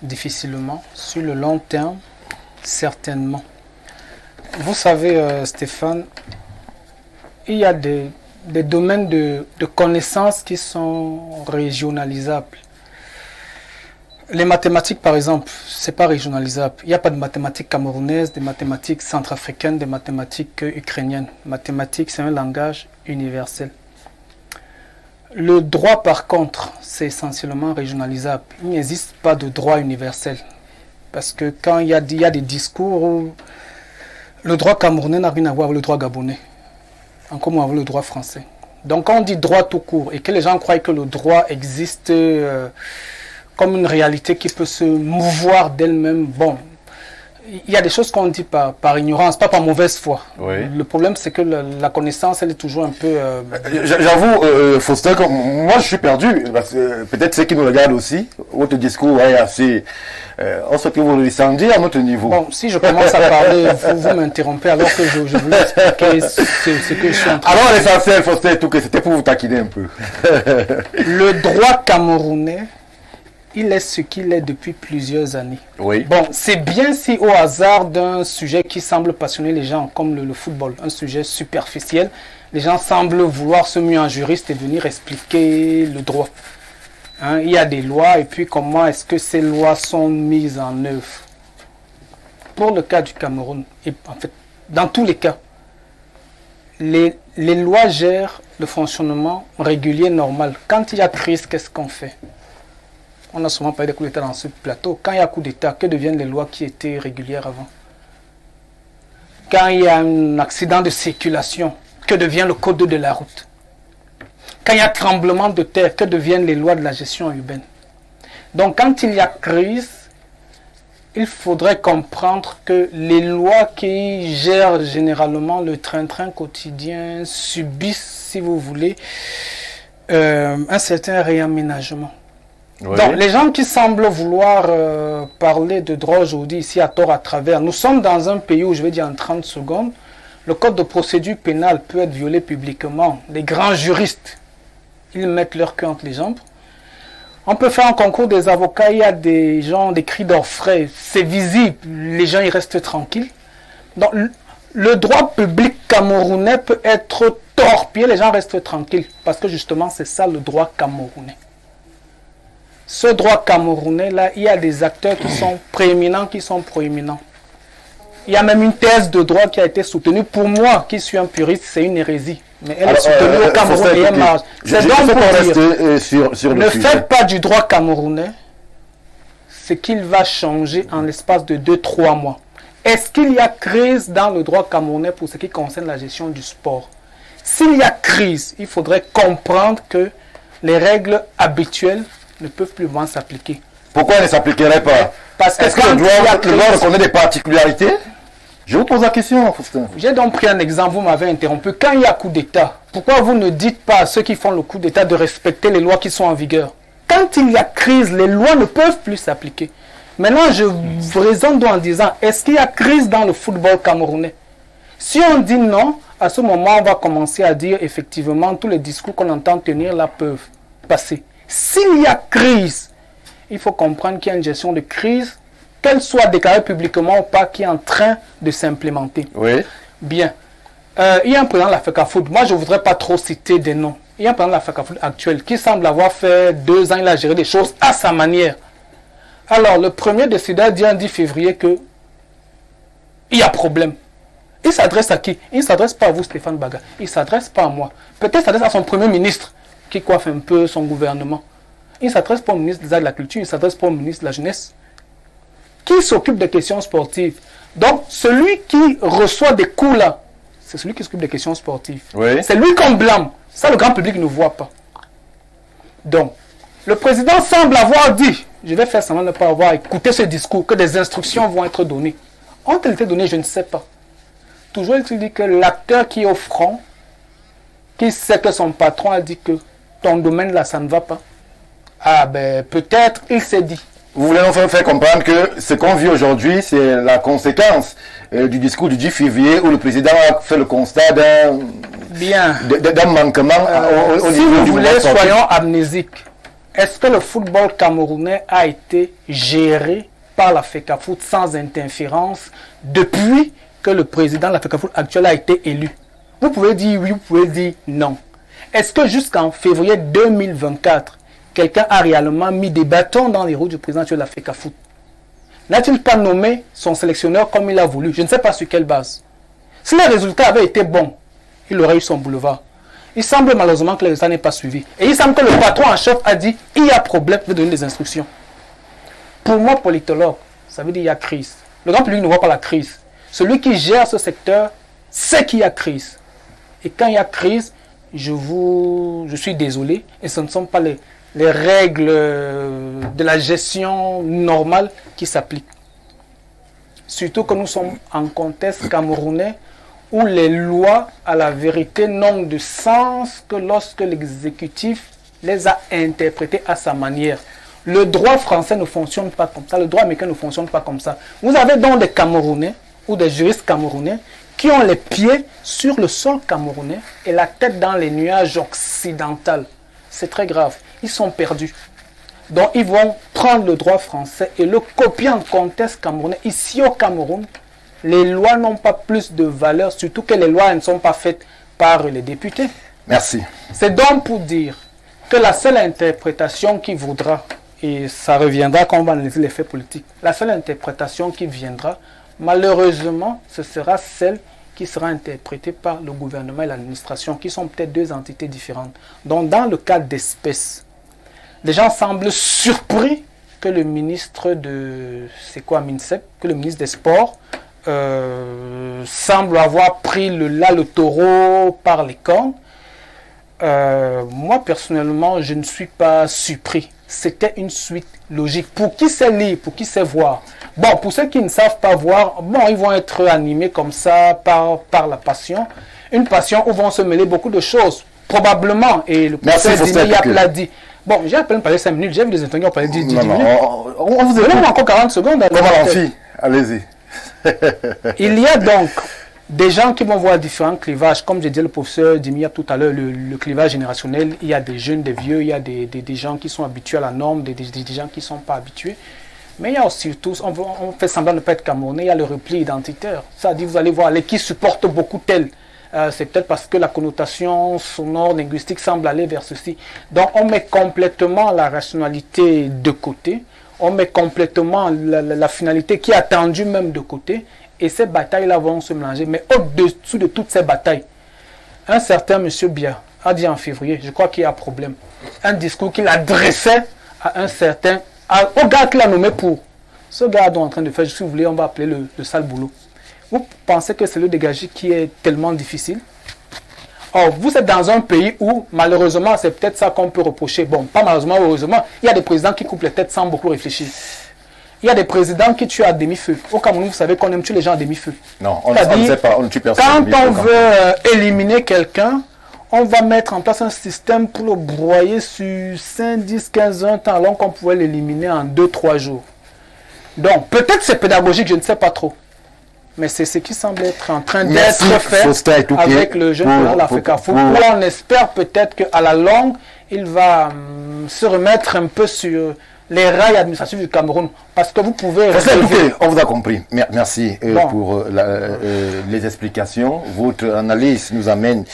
difficilement. Sur le long terme, certainement. Vous savez, Stéphane, il y a des domaines de connaissances qui sont régionalisables. Les mathématiques, par exemple, ce n'est pas régionalisable. Il n'y a pas de mathématiques camerounaises, des mathématiques centrafricaines, des mathématiques ukrainiennes. Mathématiques, c'est un langage universel. Le droit, par contre, c'est essentiellement régionalisable. Il n'existe pas de droit universel. Parce que quand il y a des discours où le droit camerounais n'a rien à voir avec le droit gabonais, encore moins avec le droit français. Donc quand on dit droit tout court et que les gens croient que le droit existe comme une réalité qui peut se mouvoir d'elle-même, bon, il y a des choses qu'on dit par ignorance, pas par mauvaise foi. Oui. Le problème, c'est que la connaissance, elle est toujours un peu... J'avoue, Faustin, moi je suis perdu, parce que peut-être ceux qui nous regardent aussi, votre discours est assez... on sait que vous le descendez à notre niveau. Bon, si je commence à parler, vous m'interrompez alors que je voulais expliquer ce que je suis en train de dire. Alors l'essentiel, Faustin, tout que c'était pour vous taquiner un peu. Le droit camerounais, il est ce qu'il est depuis plusieurs années. Oui. Bon, c'est bien si au hasard d'un sujet qui semble passionner les gens, comme le football, un sujet superficiel, les gens semblent vouloir se muer en juriste et venir expliquer le droit. Hein, il y a des lois et puis comment est-ce que ces lois sont mises en œuvre? Pour le cas du Cameroun, et en fait, dans tous les cas, les lois gèrent le fonctionnement régulier normal. Quand il y a crise, qu'est-ce qu'on fait? On a souvent parlé des coups d'État dans ce plateau. Quand il y a coup d'État, que deviennent les lois qui étaient régulières avant? Quand il y a un accident de circulation, que devient le code de la route? Quand il y a tremblement de terre, que deviennent les lois de la gestion urbaine? Donc quand il y a crise, il faudrait comprendre que les lois qui gèrent généralement le train-train quotidien subissent, si vous voulez, un certain réaménagement. Oui. Donc, les gens qui semblent vouloir parler de droit aujourd'hui, ici à tort à travers, nous sommes dans un pays où, je vais dire en 30 secondes, le code de procédure pénale peut être violé publiquement. Les grands juristes, ils mettent leur queue entre les jambes. On peut faire un concours des avocats, il y a des gens, des cris d'orfraie, c'est visible, les gens ils restent tranquilles. Donc, le droit public camerounais peut être torpillé, les gens restent tranquilles, parce que justement c'est ça le droit camerounais. Ce droit camerounais-là, il y a des acteurs qui sont prééminents, qui sont proéminents. Il y a même une thèse de droit qui a été soutenue. Pour moi, qui suis un puriste, c'est une hérésie. Mais elle est soutenue au Cameroun et elle marche. C'est donc pour dire, ne faites pas du droit camerounais ce qu'il va changer en l'espace de 2-3 mois. Est-ce qu'il y a crise dans le droit camerounais pour ce qui concerne la gestion du sport? S'il y a crise, il faudrait comprendre que les règles habituelles ne peuvent plus vraiment s'appliquer. Pourquoi elles ne s'appliqueraient pas? Parce que est-ce que le droit reconnaît des particularités? Je vous pose la question, Faustin. J'ai donc pris un exemple, vous m'avez interrompu. Quand il y a coup d'État, pourquoi vous ne dites pas à ceux qui font le coup d'État de respecter les lois qui sont en vigueur? Quand il y a crise, les lois ne peuvent plus s'appliquer. Maintenant, je raisonne donc en disant, est-ce qu'il y a crise dans le football camerounais? Si on dit non, à ce moment, on va commencer à dire, effectivement, tous les discours qu'on entend tenir là peuvent passer. S'il y a crise, il faut comprendre qu'il y a une gestion de crise, qu'elle soit déclarée publiquement ou pas, qui est en train de s'implémenter. Oui. Bien. Il y a un président de la FECAFOOT. Moi, je ne voudrais pas trop citer des noms. Il y a un président de la FECAFOOT actuel qui semble avoir fait 2 ans, il a géré des choses à sa manière. Alors, le premier décideur dit un 10 février que il y a problème. Il s'adresse à qui? Il ne s'adresse pas à vous, Stéphane Baga. Il ne s'adresse pas à moi. Peut-être il s'adresse à son premier ministre qui coiffe un peu son gouvernement. Il ne s'adresse pas au ministre des Arts et de la Culture, il ne s'adresse pas au ministre de la Jeunesse. Qui s'occupe des questions sportives? Donc, celui qui reçoit des coups là, c'est celui qui s'occupe des questions sportives. Oui. C'est lui qu'on blâme. Ça, le grand public ne voit pas. Donc, le président semble avoir dit, je vais faire semblant de ne pas avoir écouté ce discours, que des instructions vont être données. Ont-elles été données? Je ne sais pas. Toujours il dit que l'acteur qui est au front, qui sait que son patron a dit que ton domaine là, ça ne va pas. Ah ben, peut-être il s'est dit. Vous voulez enfin faire comprendre que ce qu'on vit aujourd'hui, c'est la conséquence du discours du 10 février où le président a fait le constat d'un manquement au niveau du vous voulez, soyons amnésiques. Est-ce que le football camerounais a été géré par la FECAFOOT sans interférence depuis que le président de la FECAFOOT actuel a été élu? Vous pouvez dire oui, vous pouvez dire non. Est-ce que jusqu'en février 2024, quelqu'un a réellement mis des bâtons dans les roues du président de la FECAFOOT? N'a-t-il pas nommé son sélectionneur comme il a voulu? Je ne sais pas sur quelle base. Si les résultats avaient été bons, il aurait eu son boulevard. Il semble malheureusement que les résultats n'aient pas suivi. Et il semble que le patron en chef a dit il y a problème, je vais donner des instructions. Pour moi, politologue, ça veut dire qu'il y a crise. Le grand public ne voit pas la crise. Celui qui gère ce secteur sait qu'il y a crise. Et quand il y a crise, je suis désolé, et ce ne sont pas les règles de la gestion normale qui s'appliquent. Surtout que nous sommes en contexte camerounais où les lois, à la vérité, n'ont de sens que lorsque l'exécutif les a interprétées à sa manière. Le droit français ne fonctionne pas comme ça, le droit américain ne fonctionne pas comme ça. Vous avez donc des Camerounais ou des juristes camerounais qui ont les pieds sur le sol camerounais et la tête dans les nuages occidentaux. C'est très grave. Ils sont perdus. Donc, ils vont prendre le droit français et le copier en contexte camerounais. Ici, au Cameroun, les lois n'ont pas plus de valeur, surtout que les lois ne sont pas faites par les députés. Merci. C'est donc pour dire que la seule interprétation qui voudra, et ça reviendra quand on va analyser les faits politiques, la seule interprétation qui viendra, malheureusement, ce sera celle qui sera interprétée par le gouvernement et l'administration, qui sont peut-être 2 entités différentes. Donc, dans le cas d'espèces, les gens semblent surpris que le ministre de... C'est quoi, MINSEP? Que le ministre des Sports semble avoir pris le taureau par les cornes. Moi, personnellement, je ne suis pas surpris. C'était une suite logique. Pour qui sait lire, pour qui sait voir, Bon, pour ceux qui ne savent pas voir, bon, ils vont être animés comme ça par la passion. Une passion où vont se mêler beaucoup de choses, probablement. Et le professeur Dimiap l'a dit. Bon, j'ai à peine parlé 5 minutes, j'ai vu des intervenants parler 10 minutes. On vous écoute encore 40 secondes. Allez-y. Il y a donc des gens qui vont voir différents clivages. Comme je disais le professeur Dimiap tout à l'heure, le clivage générationnel, il y a des jeunes, des vieux, il y a des gens qui sont habitués à la norme, des gens qui ne sont pas habitués. Mais il y a aussi tous, on fait semblant de ne pas être camerounais, il y a le repli identitaire. Ça dit, vous allez voir, les qui supportent beaucoup tel. C'est peut-être parce que la connotation sonore, linguistique semble aller vers ceci. Donc on met complètement la rationalité de côté, on met complètement la finalité qui est attendue même de côté, et ces batailles-là vont se mélanger. Mais au-dessous de toutes ces batailles, un certain monsieur Bia a dit en février, je crois qu'il y a un problème, un discours qu'il adressait à un certain, au gars qu'il a nommé pour. Ce gars est en train de faire, si vous voulez, on va appeler le sale boulot. Vous pensez que c'est le dégagé qui est tellement difficile? Or, vous êtes dans un pays où, malheureusement, c'est peut-être ça qu'on peut reprocher. Bon, pas malheureusement, heureusement, il y a des présidents qui coupent les têtes sans beaucoup réfléchir. Il y a des présidents qui tuent à demi-feu. Au Cameroun, vous savez qu'on aime tuer les gens à demi-feu. Non, on ne sait pas, on ne tue personne. Quand on veut éliminer quelqu'un, on va mettre en place un système pour le broyer sur 5, 10, 15, 20 ans, alors qu'on pouvait l'éliminer en 2-3 jours. Donc, peut-être c'est pédagogique, je ne sais pas trop. Mais c'est ce qui semble être en train d'être fait avec le jeune président de l'Africa Foot. On espère peut-être qu'à la longue, il va se remettre un peu sur les rails administratifs du Cameroun. Parce que vous pouvez... On vous a compris. Merci pour les explications. Votre analyse nous amène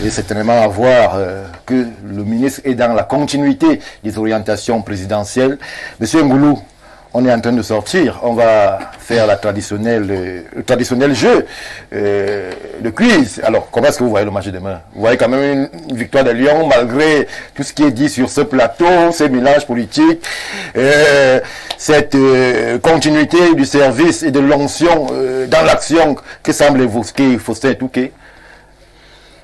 certainement à voir que le ministre est dans la continuité des orientations présidentielles. Monsieur Ngoulou, on est en train de sortir, on va faire le traditionnel jeu de quiz. Alors, comment est-ce que vous voyez le match de demain? Vous voyez quand même une victoire de Lyon, malgré tout ce qui est dit sur ce plateau, ces mélanges politiques, cette continuité du service et de l'onction dans l'action que semble évoquer Faustin Touquet.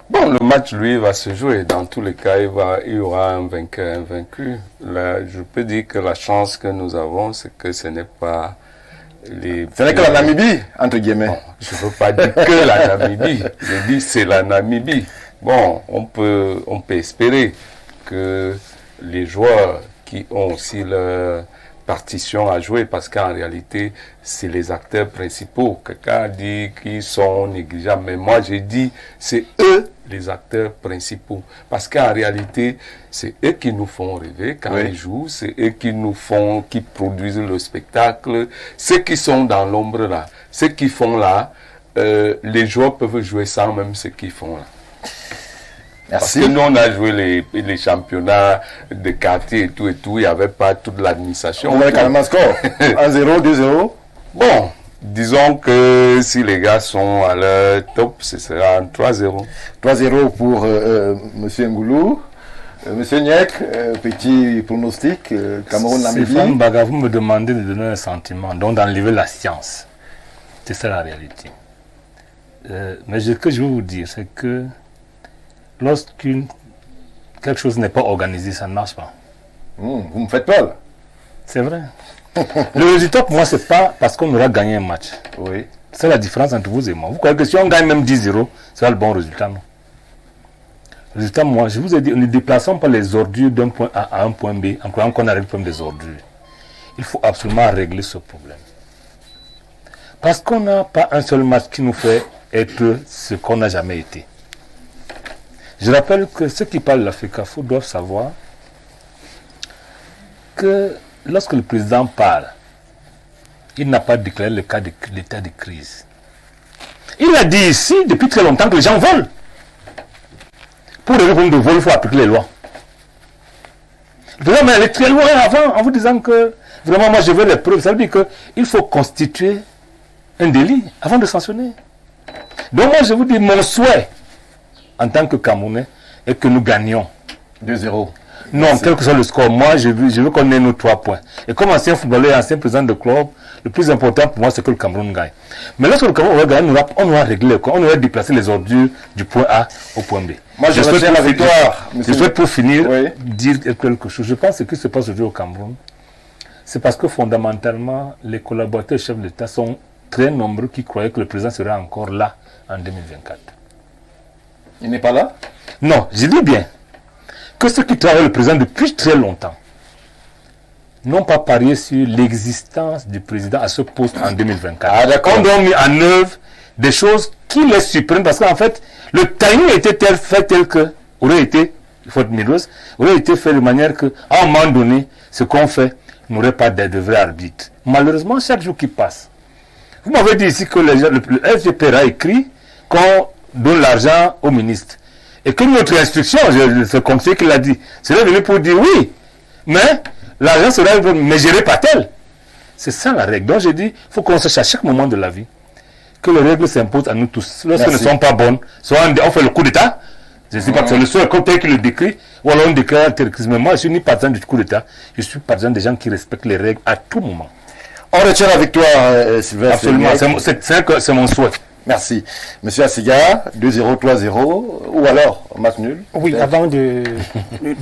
Bon, le match, lui, va se jouer. Dans tous les cas, il y aura un vainqueur, un vaincu. Là, je peux dire que la chance que nous avons, c'est que ce n'est pas les... Ce n'est que la Namibie, entre guillemets. Bon, je ne veux pas dire que la Namibie. Je dis c'est la Namibie. Bon, on peut espérer que les joueurs qui ont aussi leur partition à jouer, parce qu'en réalité, c'est les acteurs principaux. Quelqu'un dit qu'ils sont négligeables, mais moi j'ai dit, c'est eux les acteurs principaux. Parce qu'en réalité, c'est eux qui nous font rêver quand ils jouent, c'est eux qui produisent le spectacle, ceux qui sont dans l'ombre là, ceux qui font là, les joueurs peuvent jouer sans même ce qu'ils font là. Merci. Parce que nous, on a joué les championnats de quartier et tout, il n'y avait pas toute l'administration. On avait quand même un score. 1-0, 2-0. Bon, disons que si les gars sont à leur top, ce sera 3-0. 3-0 pour M. Ngoulou. M. Niek, petit pronostic, Cameroun-Namibie. Stéphane Baga, vous me demandez de donner un sentiment, donc d'enlever la science. C'est ça la réalité. Mais ce que je veux vous dire, c'est que quelque chose n'est pas organisé, ça ne marche pas. Vous me faites peur. C'est vrai. Le résultat, pour moi, c'est pas parce qu'on aura gagné un match. Oui. C'est la différence entre vous et moi. Vous croyez que si on gagne même 10-0, c'est le bon résultat, non? Le résultat, moi, je vous ai dit, ne déplaçons pas les ordures d'un point A à un point B en croyant qu'on a réglé le problème des ordures. Il faut absolument régler ce problème. Parce qu'on n'a pas un seul match qui nous fait être ce qu'on n'a jamais été. Je rappelle que ceux qui parlent de l'Africa Foot doivent savoir que lorsque le président parle, il n'a pas déclaré l'état de crise. Il a dit ici depuis très longtemps que les gens volent. Pour régler le problème de vol, il faut appliquer les lois. Le président est allé très loin avant en vous disant que vraiment moi je veux les preuves. Ça veut dire qu'il faut constituer un délit avant de sanctionner. Donc moi je vous dis mon souhait en tant que Camerounais, et que nous gagnions 2-0. Non, quel que soit le score, moi je veux qu'on ait nos 3 points. Et comme ancien footballeur et ancien président de club, le plus important pour moi c'est que le Cameroun gagne. Mais lorsque le Cameroun va gagner, on aura réglé, on aura déplacé les ordures du point A au point B. Moi je souhaite la victoire. Je souhaite pour finir dire quelque chose. Je pense que ce qui se passe aujourd'hui au Cameroun, C'est parce que fondamentalement, les collaborateurs chefs d'État sont très nombreux qui croyaient que le président serait encore là en 2024. Il n'est pas là? Non, je dis bien que ceux qui travaillent le président depuis très longtemps n'ont pas parié sur l'existence du président à ce poste en 2024. Ah, d'accord. On a mis en œuvre des choses qui les surprennent parce qu'en fait, le timing était tel que aurait été fait de manière qu'à un moment donné, ce qu'on fait n'aurait pas de vrai arbitre. Malheureusement, chaque jour qui passe, vous m'avez dit ici que le FGPR a écrit qu'on donne l'argent au ministre. Et que notre instruction, c'est comme ça qu'il a dit, serait venu pour dire oui, mais l'argent sera géré par tel. C'est ça la règle. Donc j'ai dit, il faut qu'on sache à chaque moment de la vie que les règles s'imposent à nous tous. Lorsqu'elles ne sont pas bonnes, soit on fait le coup d'État, je ne sais pas que c'est le seul côté qui le décrit, ou alors on déclare un terrorisme. Mais moi, je ne suis ni partisan du coup d'État, je suis partisan des gens qui respectent les règles à tout moment. On retient la victoire, Sylvestre. Absolument, c'est mon souhait. Merci. Monsieur Assiga, 2-0, 3-0, ou alors match nul? Oui, avant de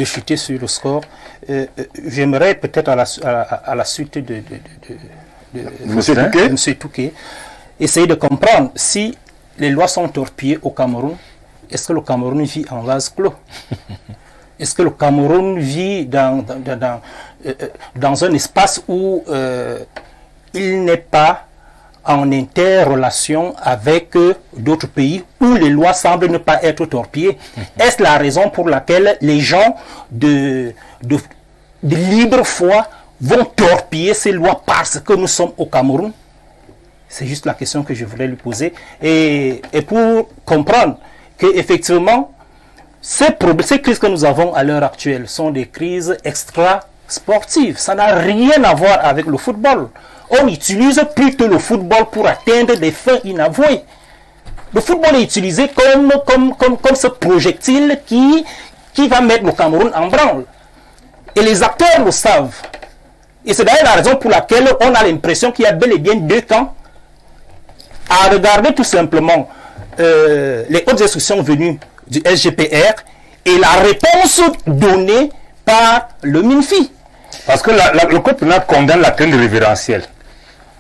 chuter sur le score, j'aimerais peut-être à la suite de Monsieur Touquet, essayer de comprendre si les lois sont torpillées au Cameroun, est-ce que le Cameroun vit en vase clos? Est-ce que le Cameroun vit dans un espace où il n'est pas en interrelation avec d'autres pays où les lois semblent ne pas être torpillées? Est-ce la raison pour laquelle les gens de libre foi vont torpiller ces lois parce que nous sommes au Cameroun? C'est juste la question que je voulais lui poser. Et pour comprendre qu'effectivement, ces crises que nous avons à l'heure actuelle sont des crises extra-sportives. Ça n'a rien à voir avec le football. On utilise plutôt le football pour atteindre des fins inavouées. Le football est utilisé comme ce projectile qui va mettre le Cameroun en branle. Et les acteurs le savent. Et c'est d'ailleurs la raison pour laquelle on a l'impression qu'il y a bel et bien deux camps. À regarder tout simplement les hautes instructions venues du SGPR et la réponse donnée par le MINFI. Parce que le code pénal condamne la crainte révérentielle.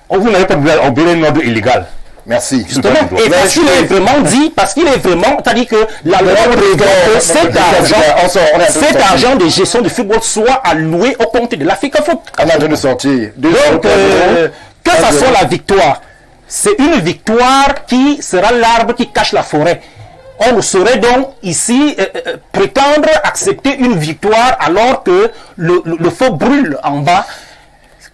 Vous n'avez pas obéi un ordre illégal. Merci. Justement, et parce qu'il est vraiment dit, c'est-à-dire que la loi prévoit que cet argent de gestion du football soit alloué au compte de l'Africa Foot. On a de sortir. Donc, que ça soit la victoire, c'est une victoire qui sera l'arbre qui cache la forêt. On ne saurait donc ici prétendre accepter une victoire alors que le feu brûle en bas.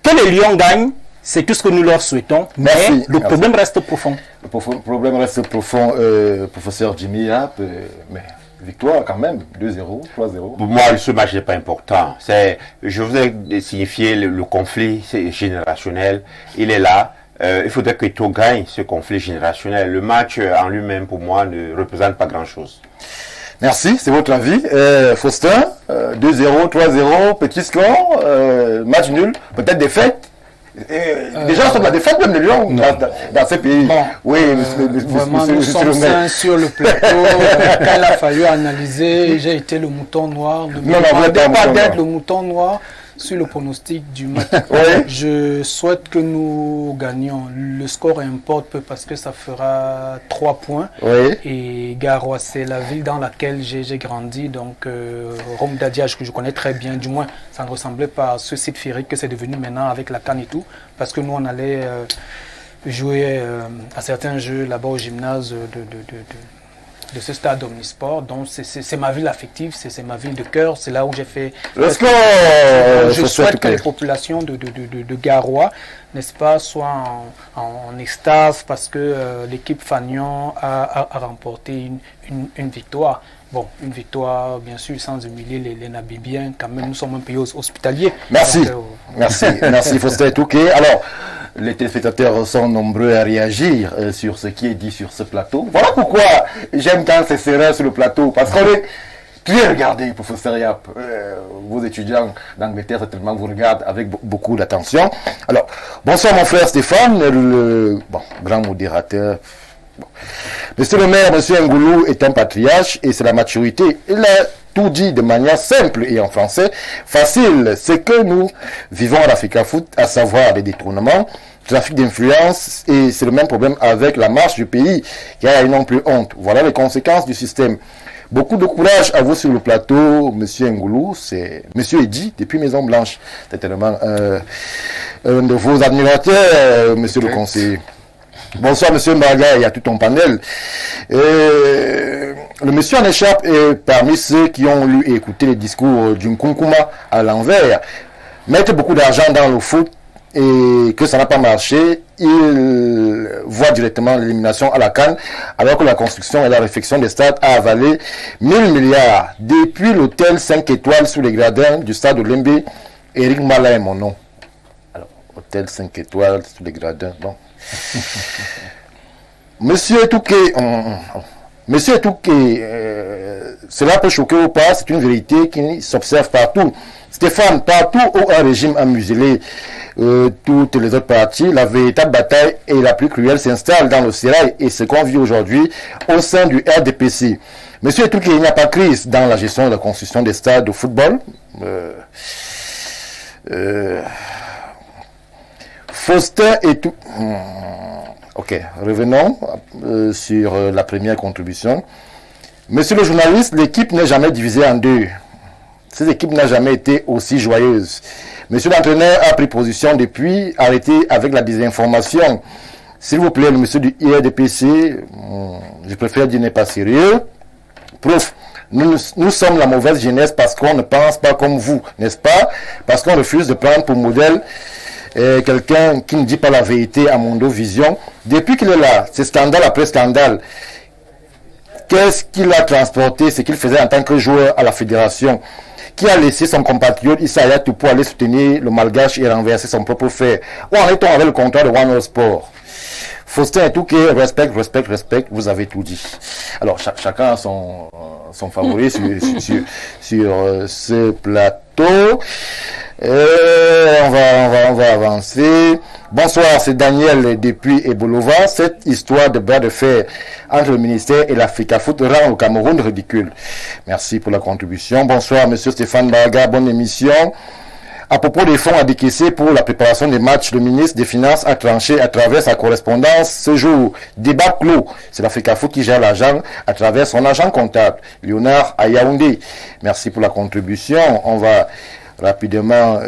Que les Lions gagnent, c'est tout ce que nous leur souhaitons, mais le problème reste profond. Le problème reste profond, professeur Jimmy Rapp, mais victoire quand même, 2-0, 3-0. Pour moi, ce match n'est pas important. Je vous ai signifié le conflit générationnel, il est là. Il faudrait que Eto'o gagne ce conflit générationnel. Le match en lui-même, pour moi, ne représente pas grand-chose. Merci, c'est votre avis. Faustin, 2-0, 3-0, petit score, match nul, peut-être défaite. Déjà, sur la défaite même de Lyon dans ces pays. Bon, oui, vraiment, nous sommes sains sur le plateau. Quand il a fallu analyser, j'ai été le mouton noir. Ne me demandez pas d'être le mouton noir sur le pronostic du match. Oui. Je souhaite que nous gagnions. Le score importe peu parce que ça fera 3 points. Oui. Et Garoua, c'est la ville dans laquelle j'ai grandi. Donc, Rome d'Adiage, que je connais très bien, du moins, ça ne ressemblait pas à ce site féerique que c'est devenu maintenant avec la canne et tout. Parce que nous, on allait jouer à certains jeux là-bas au gymnase de ce stade Omnisport. Donc c'est ma ville affective, c'est ma ville de cœur, c'est là où j'ai fait... Je souhaite que les populations de Garoua, n'est-ce pas, soient en extase parce que l'équipe Fagnon a remporté une victoire. Bon, une victoire, bien sûr, sans humilier les Nabibiens. Quand même, nous sommes un pays hospitalier. Merci. Donc, merci, Faustin Touquet. Alors, les téléspectateurs sont nombreux à réagir sur ce qui est dit sur ce plateau. Voilà pourquoi j'aime quand c'est serein sur le plateau. Parce qu'on est très regardé, professeur Yap. Vos étudiants d'Angleterre, certainement, vous regardent avec beaucoup d'attention. Alors, bonsoir mon frère Stéphane, le grand modérateur. Bon. Monsieur le maire, monsieur Ngoulou est un patriarche et c'est la maturité. tout dit de manière simple et en français facile. Ce que nous vivons à l'Africa Foot, à savoir des détournements, trafic d'influence, et c'est le même problème avec la marche du pays, qui a non plus honte. Voilà les conséquences du système. Beaucoup de courage à vous sur le plateau, Monsieur Ngoulou, c'est Monsieur Eddy, depuis Maison Blanche. C'est tellement un de vos admirateurs, Monsieur le conseiller. Bonsoir Monsieur Mbaga, il y a tout ton panel. Le monsieur en échappe est parmi ceux qui ont lu et écouté les discours d'une Nkunkuma à l'envers. Mettre beaucoup d'argent dans le foot et que ça n'a pas marché, il voit directement l'élimination à la CAN, alors que la construction et la réfection des stades a avalé 1000 milliards. Depuis l'hôtel 5 étoiles sous les gradins du stade Olembe, Eric Mala est mon nom. Alors, hôtel 5 étoiles sous les gradins, bon. Monsieur Touquet, cela peut choquer ou pas, c'est une vérité qui s'observe partout. Stéphane, partout où un régime a muselé toutes les autres parties, la véritable bataille et la plus cruelle s'installe dans le sérail, et ce qu'on vit aujourd'hui au sein du RDPC. Monsieur Touquet, il n'y a pas de crise dans la gestion de la construction des stades de football. Faustin et tout. Ok, revenons sur la première contribution. Monsieur le journaliste, l'équipe n'est jamais divisée en deux. Cette équipe n'a jamais été aussi joyeuse. Monsieur l'entraîneur a pris position depuis, arrêté avec la désinformation. S'il vous plaît, le monsieur du IRDPC, je préfère dire n'est pas sérieux. Prof, nous sommes la mauvaise jeunesse parce qu'on ne pense pas comme vous, n'est-ce pas? Parce qu'on refuse de prendre pour modèle quelqu'un qui ne dit pas la vérité à Mondo Vision. Depuis qu'il est là, c'est scandale après scandale. Qu'est-ce qu'il a transporté, ce qu'il faisait en tant que joueur à la fédération, qui a laissé son compatriote Issa Hayatou pour aller soutenir le Malgache et renverser son propre frère? Où en est-on avec le contrat de One World Sport? Faustin et tout qui respect, vous avez tout dit. Alors chacun a son favori sur ce plateau. On va avancer. Bonsoir, c'est Daniel depuis Ebolova. Cette histoire de bras de fer entre le ministère et l'Africa Foot rend au Cameroun ridicule. Merci pour la contribution. Bonsoir, monsieur Stéphane Baga, bonne émission. À propos des fonds à décaisser pour la préparation des matchs, le ministre des Finances a tranché à travers sa correspondance ce jour. Débat clos. C'est l'Africa Foot qui gère l'argent à travers son agent comptable, Léonard Ayaoundé. Merci pour la contribution. On va rapidement...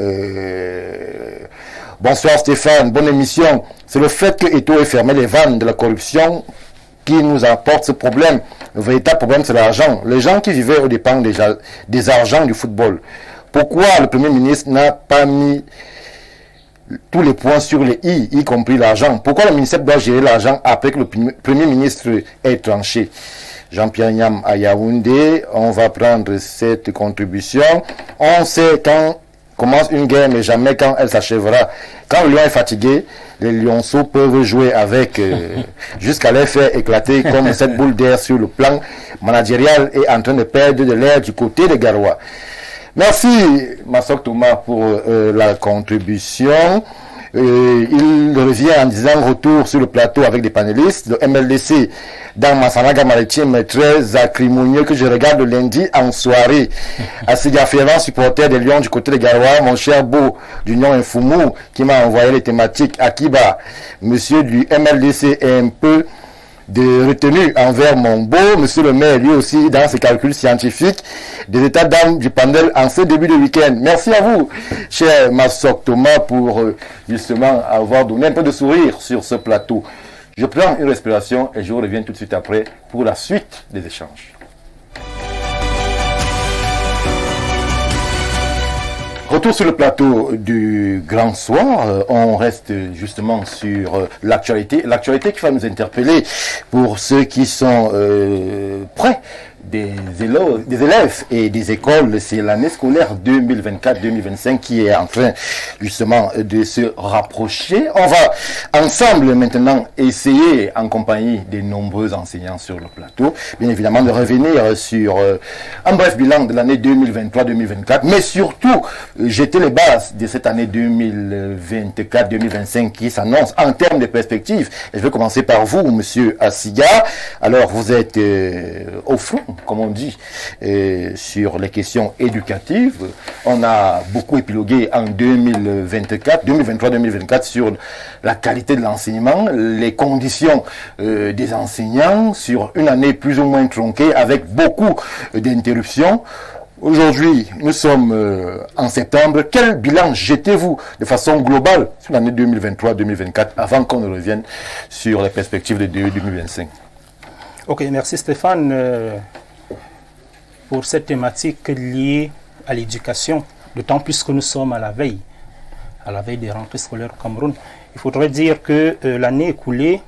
Bonsoir Stéphane, bonne émission. C'est le fait que Eto'o ait fermé les vannes de la corruption qui nous apporte ce problème. Le véritable problème, c'est l'argent. Les gens qui vivaient au dépens des argents du football. Pourquoi le Premier ministre n'a pas mis tous les points sur les i, y compris l'argent? Pourquoi le ministère doit gérer l'argent après que le Premier ministre ait tranché? Jean-Pierre Niam à Yaoundé, on va prendre cette contribution. On sait quand commence une guerre, mais jamais quand elle s'achèvera. Quand le lion est fatigué, les lionceaux peuvent jouer avec jusqu'à les faire éclater comme cette boule d'air sur le plan managérial est en train de perdre de l'air du côté des Garois. Merci Massok Thomas pour la contribution. Il revient en disant retour sur le plateau avec des panélistes. Le MLDC dans Massanaga Maritime très acrimonieux que je regarde le lundi en soirée. Asiga Ferrand, supporter des Lions du côté de Garoua, mon cher Beau d'Union Infoumou qui m'a envoyé les thématiques. Akiba, monsieur du MLDC est un peu de retenue envers mon beau, monsieur le maire, lui aussi, dans ses calculs scientifiques, des états d'âme du panel en ce début de week-end. Merci à vous, cher Massok Thomas, pour justement avoir donné un peu de sourire sur ce plateau. Je prends une respiration et je reviens tout de suite après pour la suite des échanges. Retour sur le plateau du Grand Soir, on reste justement sur l'actualité qui va nous interpeller pour ceux qui sont prêts. Des élèves et des écoles, c'est l'année scolaire 2024-2025 qui est en train justement de se rapprocher. On va ensemble maintenant essayer, en compagnie des nombreux enseignants sur le plateau, bien évidemment de revenir sur un bref bilan de l'année 2023-2024, mais surtout jeter les bases de cette année 2024-2025 qui s'annonce en termes de perspectives. Et je vais commencer par vous, monsieur Asiga. Alors vous êtes au front comme on dit, sur les questions éducatives. On a beaucoup épilogué en 2023-2024 sur la qualité de l'enseignement, les conditions des enseignants, sur une année plus ou moins tronquée avec beaucoup d'interruptions. Aujourd'hui, nous sommes en septembre. Quel bilan jetez-vous de façon globale sur l'année 2023-2024 avant qu'on ne revienne sur les perspectives de 2025? Ok, merci Stéphane pour cette thématique liée à l'éducation, d'autant plus que nous sommes à la veille des rentrées scolaires au Cameroun. Il faudrait dire que l'année écoulée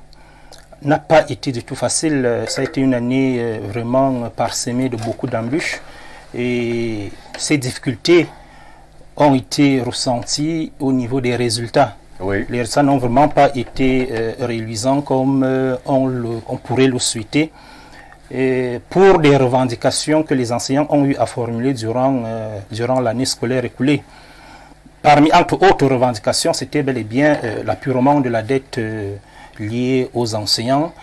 n'a pas été du tout facile. Ça a été une année vraiment parsemée de beaucoup d'embûches. Et ces difficultés ont été ressenties au niveau des résultats. Oui. Les résultats n'ont vraiment pas été réluisants comme on pourrait le souhaiter. Et pour des revendications que les enseignants ont eu à formuler durant l'année scolaire écoulée. Parmi entre autres revendications, c'était bel et bien l'apurement de la dette liée aux enseignants,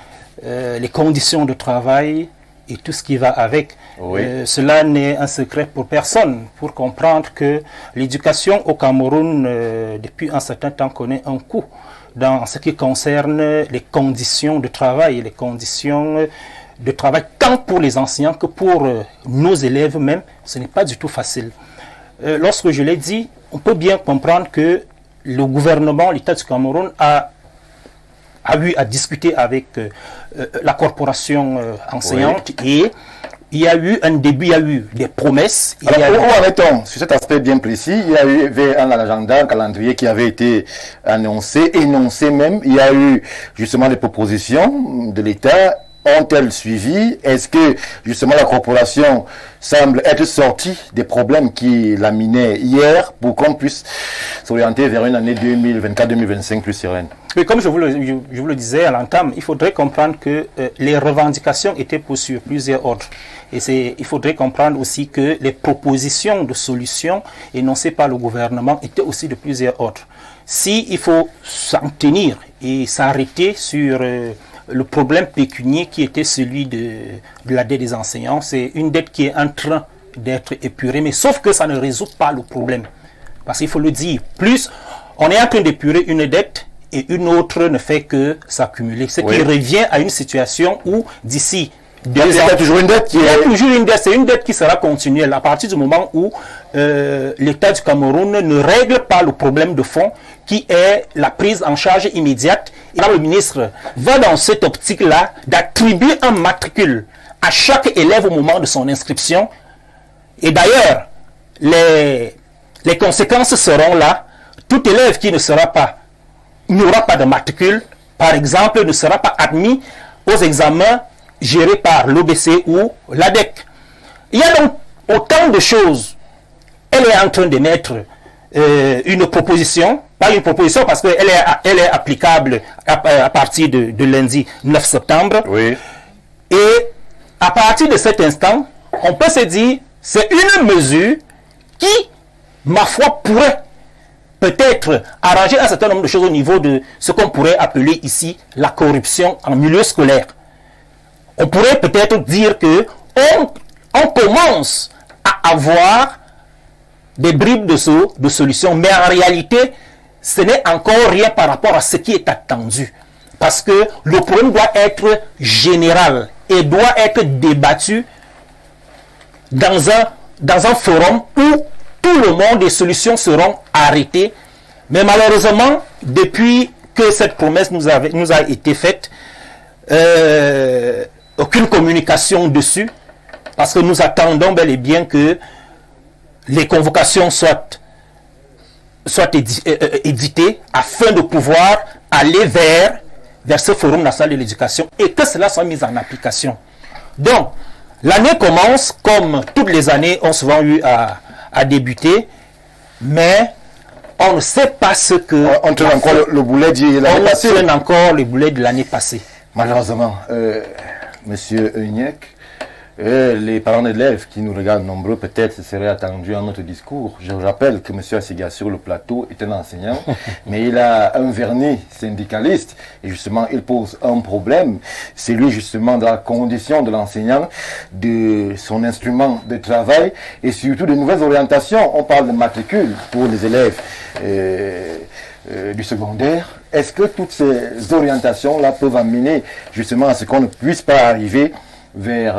les conditions de travail, et tout ce qui va avec. Oui. Cela n'est un secret pour personne, pour comprendre que l'éducation au Cameroun, depuis un certain temps, connaît un coût dans ce qui concerne les conditions de travail, tant pour les enseignants que pour nos élèves même. Ce n'est pas du tout facile. Lorsque je l'ai dit, on peut bien comprendre que le gouvernement, l'État du Cameroun a eu à discuter avec la corporation enseignante, oui. Et il y a eu un début, il y a eu des promesses. Alors, où en est-on sur cet aspect bien précis? Il y a eu un agenda, un calendrier qui avait été énoncé même. Il y a eu justement des propositions de l'État. Ont-elles suivi? Est-ce que justement la corporation semble être sortie des problèmes qui la minaient hier pour qu'on puisse s'orienter vers une année 2024-2025 plus sereine? Oui, comme je vous le disais à l'entame, il faudrait comprendre que les revendications étaient sur plusieurs ordres. Et il faudrait comprendre aussi que les propositions de solutions énoncées par le gouvernement étaient aussi de plusieurs ordres. Si il faut s'en tenir et s'arrêter sur le problème pécunier qui était celui de la dette des enseignants, c'est une dette qui est en train d'être épurée, mais sauf que ça ne résout pas le problème. Parce qu'il faut le dire, plus on est en train d'épurer une dette, et une autre ne fait que s'accumuler. Ce qui revient à une situation où d'ici 2 ans... Il y a toujours une dette. Il y a toujours une dette. C'est une dette qui sera continuelle à partir du moment où l'État du Cameroun ne règle pas le problème de fond qui est la prise en charge immédiate. Et là, le ministre va dans cette optique-là d'attribuer un matricule à chaque élève au moment de son inscription. Et d'ailleurs, les conséquences seront là. Tout élève qui n'aura pas de matricule, par exemple, ne sera pas admis aux examens gérés par l'OBC ou l'ADEC. Il y a donc autant de choses. Elle est en train de mettre une proposition, pas une proposition parce qu'elle est applicable à partir de lundi 9 septembre. Oui. Et à partir de cet instant, on peut se dire, c'est une mesure qui, ma foi, pourrait peut-être arranger un certain nombre de choses au niveau de ce qu'on pourrait appeler ici la corruption en milieu scolaire. On pourrait peut-être dire que on commence à avoir des bribes de solutions, mais en réalité, ce n'est encore rien par rapport à ce qui est attendu. Parce que le problème doit être général et doit être débattu dans un forum où tout le monde, des solutions seront arrêtées. Mais malheureusement, depuis que cette promesse nous a été faite, aucune communication dessus, parce que nous attendons bel et bien que les convocations soient éditées afin de pouvoir aller vers ce forum national de l'éducation et que cela soit mis en application. Donc, l'année commence, comme toutes les années ont souvent eu à débuter, mais on ne sait pas ce que... On traîne encore le boulet de l'année passée. On traîne encore le boulet de l'année passée. Malheureusement, Monsieur Euniek, les parents d'élèves qui nous regardent nombreux, peut-être ce serait attendu à notre discours. Je rappelle que M. Asiga sur le plateau est un enseignant, mais il a un vernis syndicaliste et justement il pose un problème. celui justement de la condition de l'enseignant, de son instrument de travail et surtout de nouvelles orientations. On parle de matricule pour les élèves du secondaire. Est-ce que toutes ces orientations-là peuvent amener justement à ce qu'on ne puisse pas arriver vers,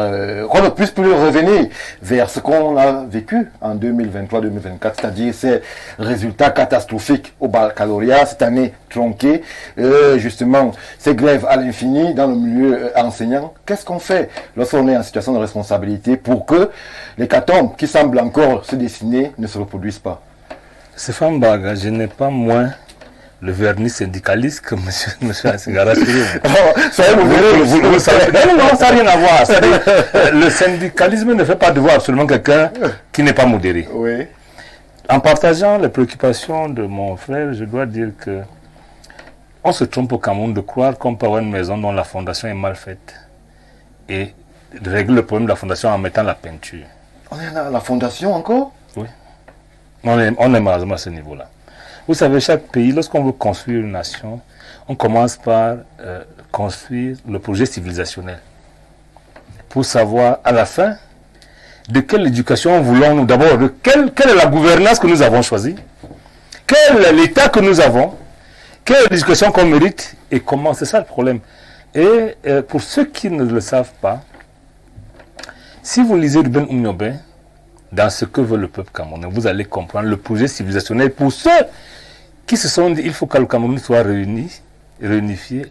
qu'on ne puisse plus revenir vers ce qu'on a vécu en 2023-2024, c'est-à-dire ces résultats catastrophiques au baccalauréat, cette année tronquée, justement ces grèves à l'infini dans le milieu enseignant. Qu'est-ce qu'on fait lorsqu'on est en situation de responsabilité pour que les l'hécatombe qui semblent encore se dessiner ne se reproduisent pas? Stéphane Baga, je n'ai pas moins le vernis syndicaliste que monsieur Assigara. Vous savez, non, ça n'a rien à voir. Le syndicalisme ne fait pas de voir absolument quelqu'un qui n'est pas modéré. Oui. En partageant les préoccupations de mon frère, je dois dire que on se trompe au Cameroun de croire qu'on peut avoir une maison dont la fondation est mal faite et de régler le problème de la fondation en mettant la peinture. On est dans la fondation encore? Oui. On est malheureusement à ce niveau-là. Vous savez, chaque pays, lorsqu'on veut construire une nation, on commence par construire le projet civilisationnel. Pour savoir, à la fin, de quelle éducation voulons-nous d'abord, quelle est la gouvernance que nous avons choisie, quel est l'état que nous avons, quelle est l'éducation qu'on mérite et comment. C'est ça le problème. Et pour ceux qui ne le savent pas, si vous lisez Ruben Oumyobé, dans ce que veut le peuple camerounais, vous allez comprendre le projet civilisationnel pour ceux qui se sont dit il faut que le Cameroun soit réunifié,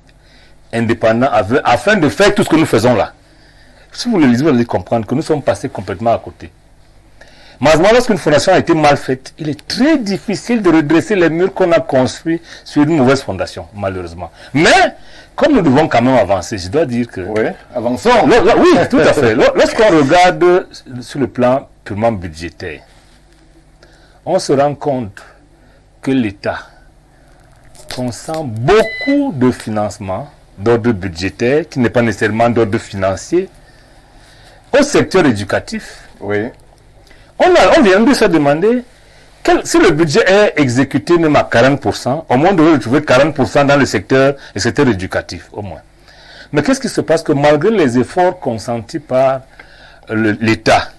indépendant, afin de faire tout ce que nous faisons là. Si vous le lisez, vous allez comprendre que nous sommes passés complètement à côté. Malheureusement, lorsqu'une fondation a été mal faite, il est très difficile de redresser les murs qu'on a construits sur une mauvaise fondation, malheureusement. Mais, comme nous devons quand même avancer, je dois dire que... Oui, avançons. Oui, tout à fait. Lorsqu'on regarde sur le plan purement budgétaire, on se rend compte que l'État consent beaucoup de financement d'ordre budgétaire, qui n'est pas nécessairement d'ordre financier, au secteur éducatif. Oui. On vient de se demander si le budget est exécuté même à 40%, au moins on devrait retrouver 40% dans le secteur éducatif, au moins. Mais qu'est-ce qui se passe que malgré les efforts consentis par l'État,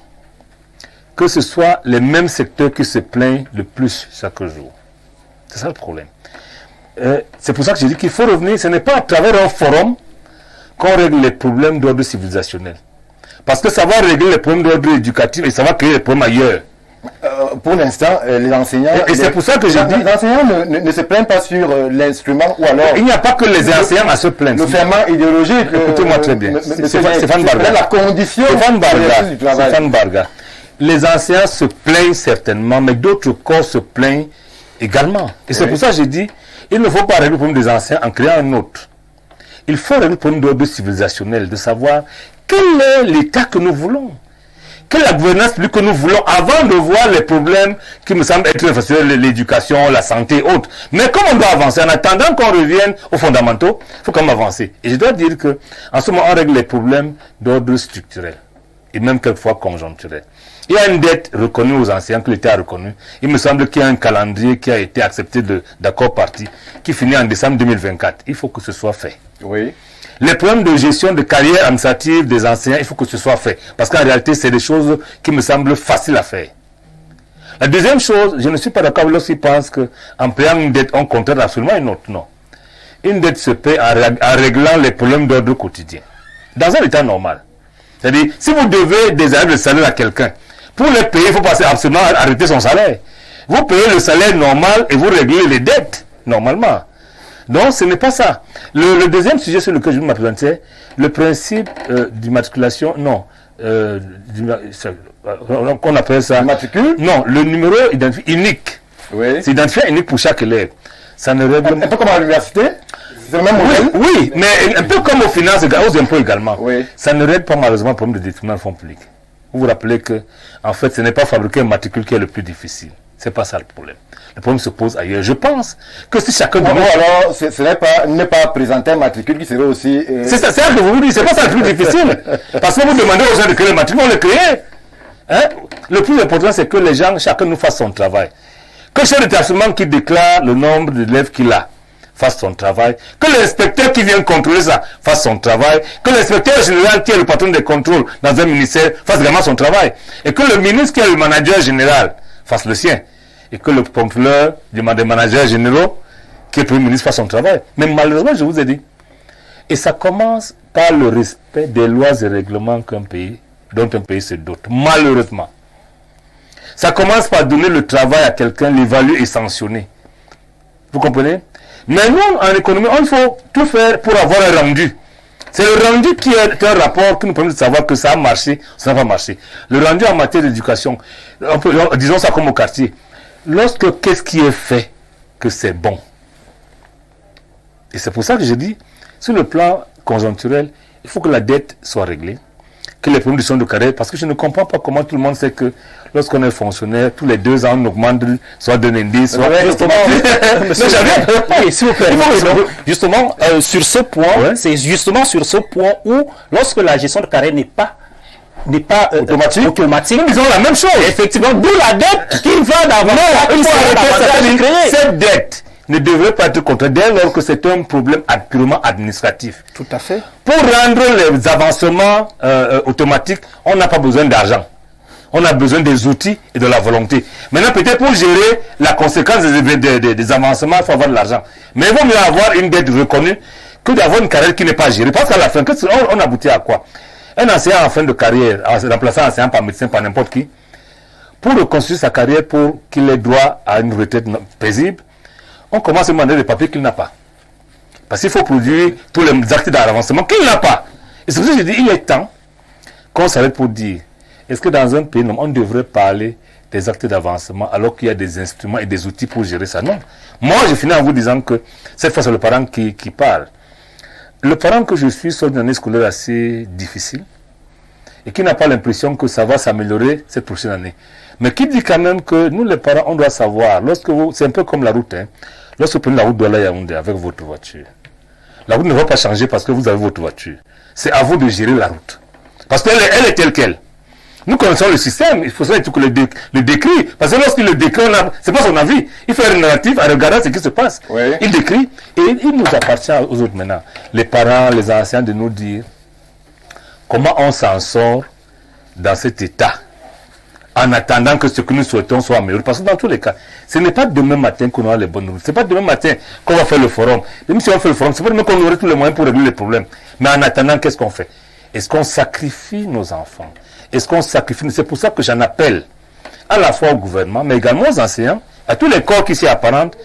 que ce soit les mêmes secteurs qui se plaignent le plus chaque jour? C'est ça le problème. C'est pour ça que je dis qu'il faut revenir, ce n'est pas à travers un forum qu'on règle les problèmes d'ordre civilisationnel. Parce que ça va régler les problèmes d'ordre éducatif et ça va créer des problèmes ailleurs. Pour l'instant, les enseignants... Et c'est pour ça que je dis... Les enseignants ne se plaignent pas sur l'instrument ou alors... Il n'y a pas que les enseignants à se plaindre. Le ferment idéologique... Écoutez-moi très bien. Stéphane Barga. La condition... Stéphane Barga. Les enseignants se plaignent certainement, mais d'autres corps se plaignent également. Et c'est pour ça que j'ai dit, il ne faut pas régler le problème des enseignants en créant un autre. Il faut régler le problème d'ordre civilisationnel, de savoir quel est l'état que nous voulons. Quelle est la gouvernance publique que nous voulons avant de voir les problèmes qui me semblent être l'éducation, la santé et autres. Mais comme on doit avancer, en attendant qu'on revienne aux fondamentaux, il faut quand même avancer. Et je dois dire qu'en ce moment, on règle les problèmes d'ordre structurel et même quelquefois conjoncturel. Il y a une dette reconnue aux enseignants que l'État a reconnue. Il me semble qu'il y a un calendrier qui a été accepté d'accord parti, qui finit en décembre 2024. Il faut que ce soit fait. Oui. Les problèmes de gestion de carrière administrative des enseignants, il faut que ce soit fait. Parce qu'en réalité, c'est des choses qui me semblent faciles à faire. La deuxième chose, je ne suis pas d'accord lorsqu'ils pensent qu'en payant une dette, on contrainte absolument une autre. Non. Une dette se paie en réglant les problèmes d'ordre quotidien. Dans un état normal. C'est-à-dire, si vous devez des années de salaire à quelqu'un, pour les payer, il faut passer absolument arrêter son salaire. Vous payez le salaire normal et vous réglez les dettes, normalement. Donc, ce n'est pas ça. Le deuxième sujet sur lequel je vais m'appesantir, le principe d'immatriculation, non. Qu'on appelle ça. Matricule? Non, le numéro unique. Oui. C'est identifiant unique pour chaque élève. Ça ne règle... Un peu comme à l'université? C'est le même modèle? Oui, mais un peu comme aux finances, aux impôts également. Oui. Ça ne règle pas malheureusement le problème de détournement de fonds publics. Vous vous rappelez que, en fait, ce n'est pas fabriquer un matricule qui est le plus difficile. C'est pas ça le problème. Le problème se pose ailleurs. Je pense que si chacun de nous... alors, ce n'est pas présenter un matricule qui serait aussi... C'est ça que vous dites, c'est pas ça le plus difficile. Parce que vous demandez aux gens de créer le matricule, on le crée. Hein? Le plus important, c'est que les gens, chacun nous fasse son travail. Que chaque établissement qui déclare le nombre d'élèves qu'il a fasse son travail, que l'inspecteur qui vient contrôler ça fasse son travail, que l'inspecteur général qui est le patron des contrôles dans un ministère fasse également son travail, et que le ministre qui est le manager général fasse le sien, et que le contrôleur des managers généraux qui est le premier ministre fasse son travail. Mais malheureusement, je vous ai dit, et ça commence par le respect des lois et règlements dont un pays se dote, malheureusement. Ça commence par donner le travail à quelqu'un, l'évaluer et sanctionner. Vous comprenez? Mais nous, en économie, il faut tout faire pour avoir un rendu. C'est le rendu qui est un rapport qui nous permet de savoir que ça a marché, ça n'a pas marché. Le rendu en matière d'éducation, disons ça comme au quartier. Qu'est-ce qui est fait que c'est bon? Et c'est pour ça que je dis, sur le plan conjoncturel, il faut que la dette soit réglée, que les problèmes de carrière, parce que je ne comprends pas comment tout le monde sait que lorsqu'on est fonctionnaire, tous les 2 ans, on augmente soit d'un indice, soit... Justement, sur ce point, c'est justement sur ce point où, lorsque la gestion de carrière n'est pas automatique, ils ont la même chose. Effectivement, d'où la dette qui va d'abord. Cette dette ne devrait pas être contrôlée dès lors que c'est un problème purement administratif. Tout à fait. Pour rendre les avancements automatiques, on n'a pas besoin d'argent. On a besoin des outils et de la volonté. Maintenant, peut-être pour gérer la conséquence des avancements, il faut avoir de l'argent. Mais il vaut mieux avoir une dette reconnue que d'avoir une carrière qui n'est pas gérée. Parce qu'à la fin, on aboutit à quoi? Un enseignant en fin de carrière, en remplaçant un enseignant par médecin, par n'importe qui, pour reconstruire sa carrière, pour qu'il ait droit à une retraite paisible, on commence à demander des papiers qu'il n'a pas. Parce qu'il faut produire tous les actes d'avancement qu'il n'a pas. Et c'est pour ça que je dis, il est temps qu'on s'arrête pour dire, est-ce que dans un pays, on devrait parler des actes d'avancement alors qu'il y a des instruments et des outils pour gérer ça? Non. Moi, je finis en vous disant que cette fois, c'est le parent qui parle. Le parent que je suis sort d'une année scolaire assez difficile et qui n'a pas l'impression que ça va s'améliorer cette prochaine année. Mais qui dit quand même que nous, les parents, on doit savoir, c'est un peu comme la route, lorsque vous prenez la route de Yaoundé avec votre voiture, la route ne va pas changer parce que vous avez votre voiture. C'est à vous de gérer la route. Parce qu'elle est telle qu'elle. Nous connaissons le système, il faut ça que le décrit. Parce que lorsqu'il le décrit, c'est pas son avis. Il fait un narratif en regardant ce qui se passe. Oui. Il décrit et il nous appartient aux autres maintenant, les parents, les anciens, de nous dire comment on s'en sort dans cet état en attendant que ce que nous souhaitons soit amélioré. Parce que dans tous les cas, ce n'est pas demain matin qu'on aura les bonnes nouvelles. Ce n'est pas demain matin qu'on va faire le forum. Même si on fait le forum, ce n'est pas demain qu'on aurait tous les moyens pour régler les problèmes. Mais en attendant, qu'est-ce qu'on fait? Est-ce qu'on sacrifie nos enfants? Est-ce qu'on sacrifie? C'est pour ça que j'en appelle à la fois au gouvernement, mais également aux enseignants, à tous les corps qui s'y apparentent,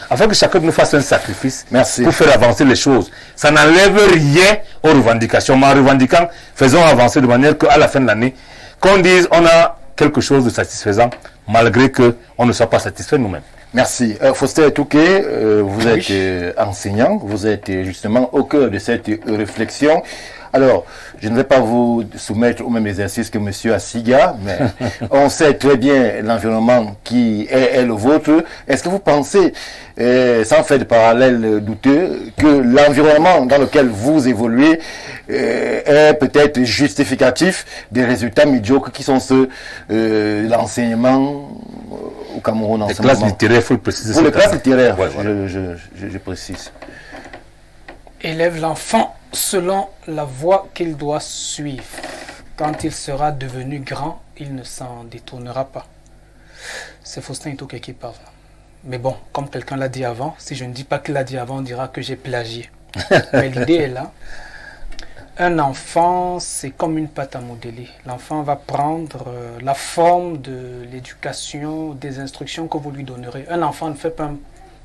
afin que chacun nous fasse un sacrifice pour faire avancer les choses. Ça n'enlève rien aux revendications. Mais en revendiquant, faisons avancer de manière qu'à la fin de l'année, qu'on dise on a quelque chose de satisfaisant, malgré qu'on ne soit pas satisfait nous-mêmes. Merci. Faustin Touquet, vous êtes enseignant, vous êtes justement au cœur de cette réflexion. Alors, je ne vais pas vous soumettre au même exercice que M. Assiga, mais on sait très bien l'environnement qui est le vôtre. Est-ce que vous pensez, sans faire de parallèle douteux, que l'environnement dans lequel vous évoluez est peut-être justificatif des résultats médiocres qui sont ceux de l'enseignement au Cameroun en ce moment? Les classes littéraires, il faut le préciser. Pour les classes littéraires, ouais. Je précise. Élève l'enfant selon la voie qu'il doit suivre. Quand il sera devenu grand, il ne s'en détournera pas. C'est Faustin Touquet qui parle. Mais bon, comme quelqu'un l'a dit avant, si je ne dis pas qu'il l'a dit avant, on dira que j'ai plagié. Mais l'idée est là. Un enfant, c'est comme une pâte à modeler. L'enfant va prendre la forme de l'éducation, des instructions que vous lui donnerez. Un enfant ne fait pas un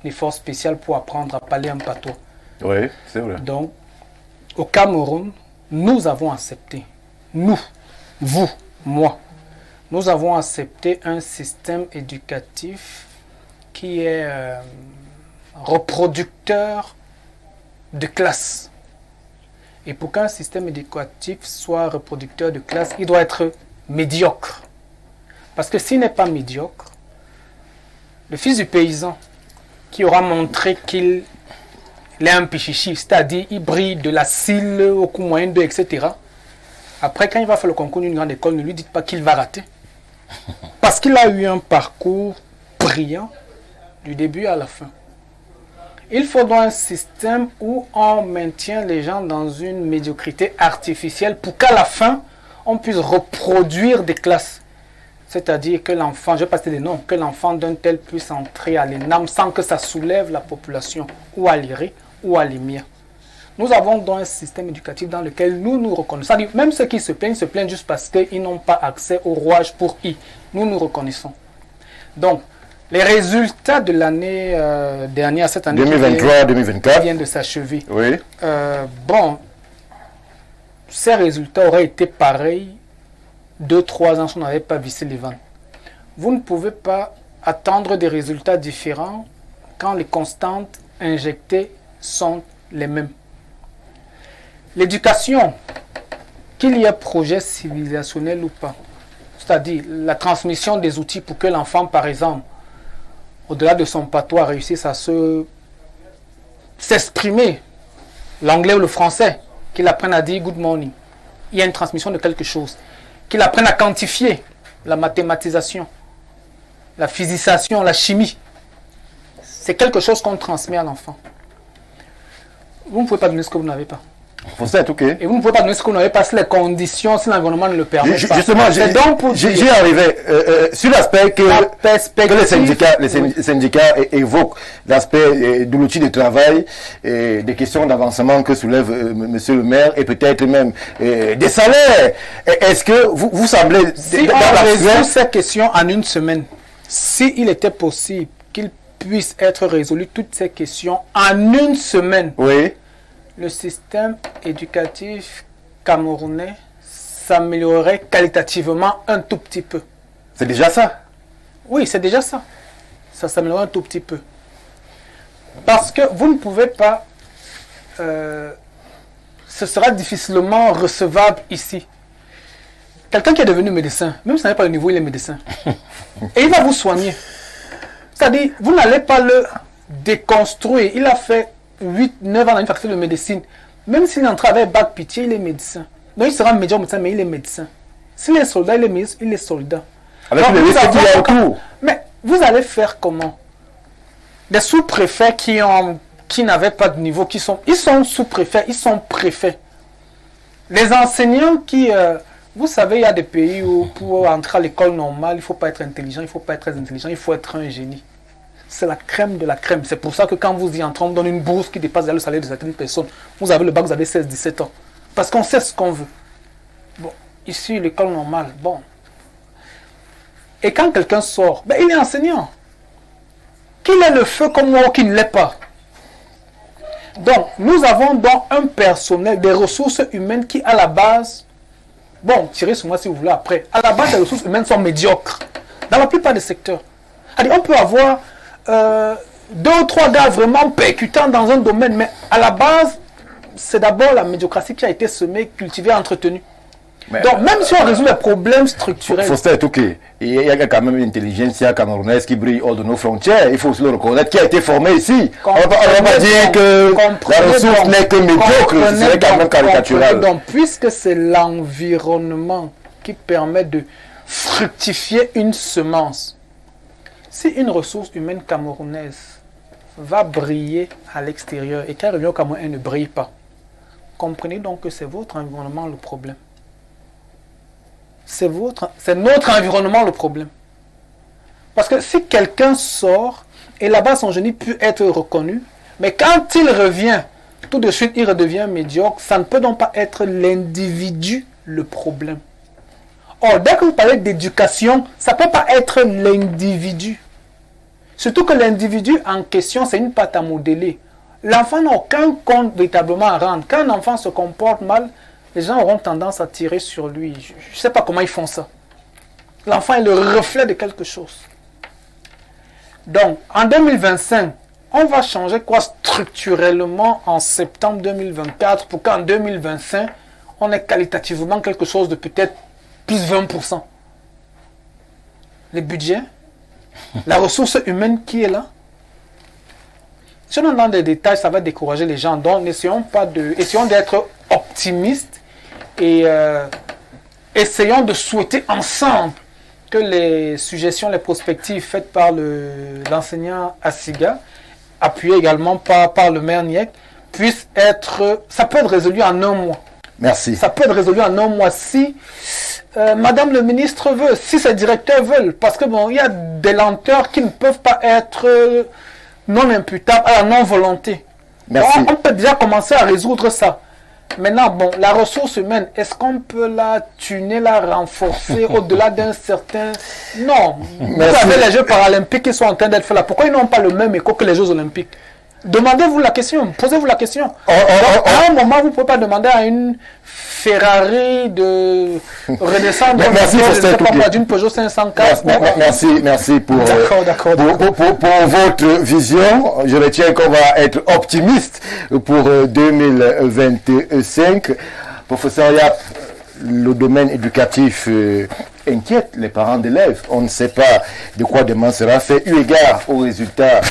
effort spécial pour apprendre à parler un patois. Oui, c'est vrai. Donc, au Cameroun, nous avons accepté, nous, vous, moi, nous avons accepté un système éducatif qui est reproducteur de classe. Et pour qu'un système éducatif soit reproducteur de classe, il doit être médiocre. Parce que s'il n'est pas médiocre, le fils du paysan qui aura montré qu'il est un pichichi, c'est-à-dire il brille de la cile au coup moyen 2, etc. Après, quand il va faire le concours d'une grande école, ne lui dites pas qu'il va rater. Parce qu'il a eu un parcours brillant du début à la fin. Il faudra un système où on maintient les gens dans une médiocrité artificielle pour qu'à la fin, on puisse reproduire des classes. C'est-à-dire que l'enfant, je vais passer des noms, que l'enfant d'un tel puisse entrer à l'ENAM sans que ça soulève la population, ou à l'IRI, ou à l'IMIA. Nous avons donc un système éducatif dans lequel nous nous reconnaissons. C'est-à-dire, même ceux qui se plaignent juste parce qu'ils n'ont pas accès au rouage pour I. Nous nous reconnaissons. Donc, les résultats de l'année dernière, cette année 2023-2024, viennent de s'achever. Oui. Bon, ces résultats auraient été pareils 2-3 ans si on n'avait pas vissé les vannes. Vous ne pouvez pas attendre des résultats différents quand les constantes injectées sont les mêmes. L'éducation, qu'il y ait projet civilisationnel ou pas, c'est-à-dire la transmission des outils pour que l'enfant, par exemple, au-delà de son patois, réussisse à s'exprimer, l'anglais ou le français, qu'il apprenne à dire good morning. Il y a une transmission de quelque chose. Qu'il apprenne à quantifier la mathématisation, la physicisation, la chimie. C'est quelque chose qu'on transmet à l'enfant. Vous ne pouvez pas donner ce que vous n'avez pas. Et vous ne pouvez pas donner ce que vous n'avez pas si les conditions, si l'environnement ne le permet pas. Justement, j'ai arrivé sur l'aspect que les syndicats évoquent, l'aspect de l'outil de travail, des questions d'avancement que soulève monsieur le maire et peut-être même des salaires. Est-ce que vous semblez... Si on résout ces questions en une semaine, s'il était possible qu'il puisse être résolu toutes ces questions en une semaine, oui, le système éducatif camerounais s'améliorerait qualitativement un tout petit peu. C'est déjà ça? Oui, c'est déjà ça. Ça s'améliorerait un tout petit peu. Parce que vous ne pouvez pas... ce sera difficilement recevable ici. Quelqu'un qui est devenu médecin, même si ça n'est pas le niveau, il est médecin. Et il va vous soigner. C'est-à-dire, vous n'allez pas le déconstruire. Il a fait 8-9 ans dans une faculté de médecine. Même s'il est entré avec bac pitié, il est médecin. Donc il sera médiocre médecin, mais il est médecin. S'il est soldat, il est ministre, il est soldat. Avec les risques qu'il y a autour. Mais vous allez faire comment? Des sous-préfets qui n'avaient pas de niveau, ils sont sous-préfets, ils sont préfets. Les enseignants qui... vous savez, il y a des pays où pour entrer à l'école normale, il ne faut pas être intelligent, il ne faut pas être très intelligent, il faut être un génie. C'est la crème de la crème. C'est pour ça que quand vous y entrez, on donne une bourse qui dépasse le salaire de certaines personnes. Vous avez le bac, vous avez 16-17 ans. Parce qu'on sait ce qu'on veut. Bon, ici, l'école normale, bon. Et quand quelqu'un sort, ben, il est enseignant. Qu'il ait le feu comme moi ou qu'il ne l'ait pas. Donc, nous avons donc un personnel, des ressources humaines qui, à la base, bon, tirez sur moi si vous voulez après, à la base, les ressources humaines sont médiocres. Dans la plupart des secteurs. C'est-à-dire, on peut avoir 2 ou 3 gars vraiment percutants dans un domaine, mais à la base, c'est d'abord la médiocratie qui a été semée, cultivée, entretenue. Mais donc, même si on résout les problèmes structurels... Il y a quand même une intelligence camerounaise qui brille hors de nos frontières. Il faut aussi le reconnaître, qui a été formée ici. On ne va pas dire que la ressource n'est que médiocre, c'est quand même caricatural. Donc, puisque c'est l'environnement qui permet de fructifier une semence, si une ressource humaine camerounaise va briller à l'extérieur et qu'elle revient au Cameroun, elle ne brille pas, comprenez donc que c'est votre environnement le problème. C'est notre environnement le problème. Parce que si quelqu'un sort et là-bas son génie peut être reconnu, mais quand il revient, tout de suite il redevient médiocre, ça ne peut donc pas être l'individu le problème. Or, dès que vous parlez d'éducation, ça ne peut pas être l'individu. Surtout que l'individu en question, c'est une pâte à modeler. L'enfant n'a aucun compte véritablement à rendre. Quand un enfant se comporte mal, les gens auront tendance à tirer sur lui. Je ne sais pas comment ils font ça. L'enfant est le reflet de quelque chose. Donc, en 2025, on va changer quoi structurellement en septembre 2024 pour qu'en 2025, on ait qualitativement quelque chose de peut-être plus 20%. Les budgets, la ressource humaine qui est là. Si on est dans des détails, ça va décourager les gens. Donc, essayons d'être optimistes et essayons de souhaiter ensemble que les suggestions, les prospectives faites par l'enseignant Asiga appuyé également par le maire Niek, ça peut être résolu en un mois. Merci. Ça peut être résolu en un mois si Madame le ministre veut, si ses directeurs veulent, parce que bon, il y a des lenteurs qui ne peuvent pas être non imputables à la non-volonté. Merci. On peut déjà commencer à résoudre ça. Maintenant, bon, la ressource humaine, est-ce qu'on peut la tuner, la renforcer au-delà d'un certain... Non. Vous avez les Jeux paralympiques qui sont en train d'être faits là. Pourquoi ils n'ont pas le même écho que les Jeux olympiques? Demandez-vous la question, posez-vous la question. À un moment, vous ne pouvez pas demander à une Ferrari de Renaissance d'une Peugeot 504. Merci pour votre vision. Je retiens qu'on va être optimiste pour 2025. Professeur Yap, le domaine éducatif inquiète les parents d'élèves. On ne sait pas de quoi demain sera fait, eu égard aux résultats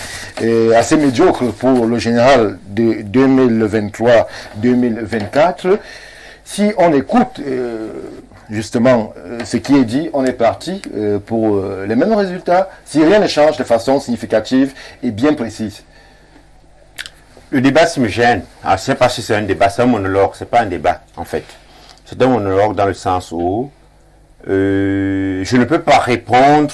assez médiocres pour le général de 2023-2024. Si on écoute justement ce qui est dit, on est parti pour les mêmes résultats, si rien ne change de façon significative et bien précise. Le débat, ça me gêne. Je ne sais pas si c'est un débat, c'est un monologue, c'est pas un débat en fait. C'est un monologue dans le sens où je ne peux pas répondre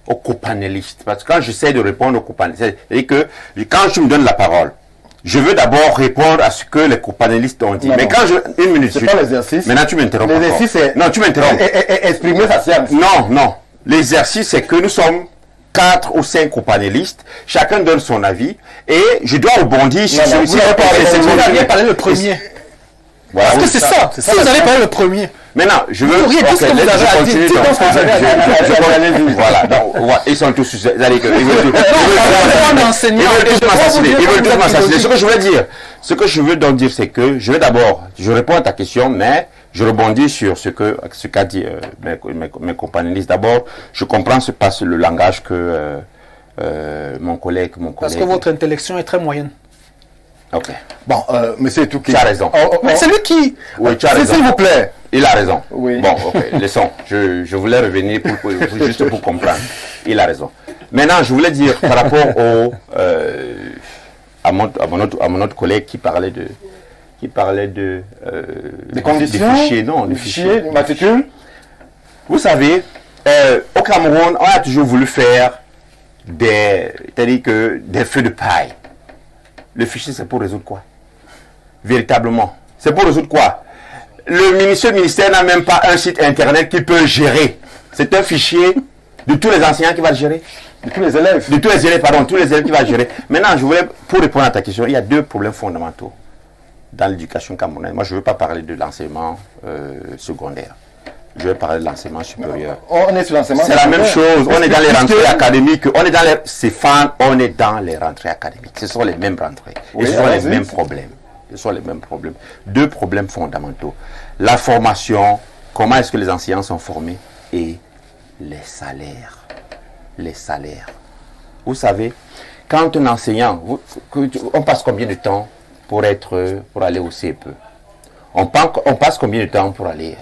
aux copanélistes. Parce que quand j'essaie de répondre aux copanélistes, c'est-à-dire que quand tu me donnes la parole, je veux d'abord répondre à ce que les copanélistes ont dit. Mais quand une minute, c'est pas l'exercice. Maintenant tu m'interromps. L'exercice, c'est... Non, tu m'interromps. Exprimer sa science. Non. L'exercice, c'est que nous sommes 4 ou 5 copanélistes, chacun donne son avis, et je dois rebondir sur celui-ci. Vous aviez parlé le premier. Voilà, parce que c'est ça. Si vous avez parlé le premier. Maintenant, je veux... Voilà, ils sont tous... Ils veulent tous m'assassiner. Ce que je veux dire, c'est que je réponds à ta question, mais je rebondis sur ce qu'a dit mes compagnonnistes. D'abord, je comprends le langage que mon collègue... Parce que votre intellection est très moyenne. Ok. Bon, monsieur Touké. Tu as raison. Mais c'est lui qui... Oui, tu as raison. S'il vous plaît. Il a raison. Oui. Bon, ok, laissons. Je voulais revenir juste pour comprendre. Il a raison. Maintenant, je voulais dire par rapport à mon autre collègue qui parlait de des conditions, des fichiers, non, des fichiers, des matricules. Vous savez, au Cameroun, on a toujours voulu faire des feux de paille. Le fichier, c'est pour résoudre quoi? Véritablement. C'est pour résoudre quoi? Le ministère n'a même pas un site internet qui peut gérer. C'est un fichier de tous les enseignants qui va le gérer. De tous les élèves. De tous les élèves, tous les élèves qui va le gérer. Maintenant, pour répondre à ta question, il y a 2 problèmes fondamentaux dans l'éducation camerounaise. Moi, je ne veux pas parler de l'enseignement secondaire. Je vais parler de l'enseignement supérieur. On est sur l'enseignement. C'est la même chose. On est dans les rentrées académiques. On est dans les rentrées académiques. Ce sont les mêmes rentrées. Et ce sont les mêmes problèmes. Ce sont les mêmes problèmes. 2 problèmes fondamentaux. La formation, comment est-ce que les enseignants sont formés, et les salaires. Les salaires. Vous savez, quand un enseignant, on passe combien de temps pour aller au CEPE? On passe combien de temps pour aller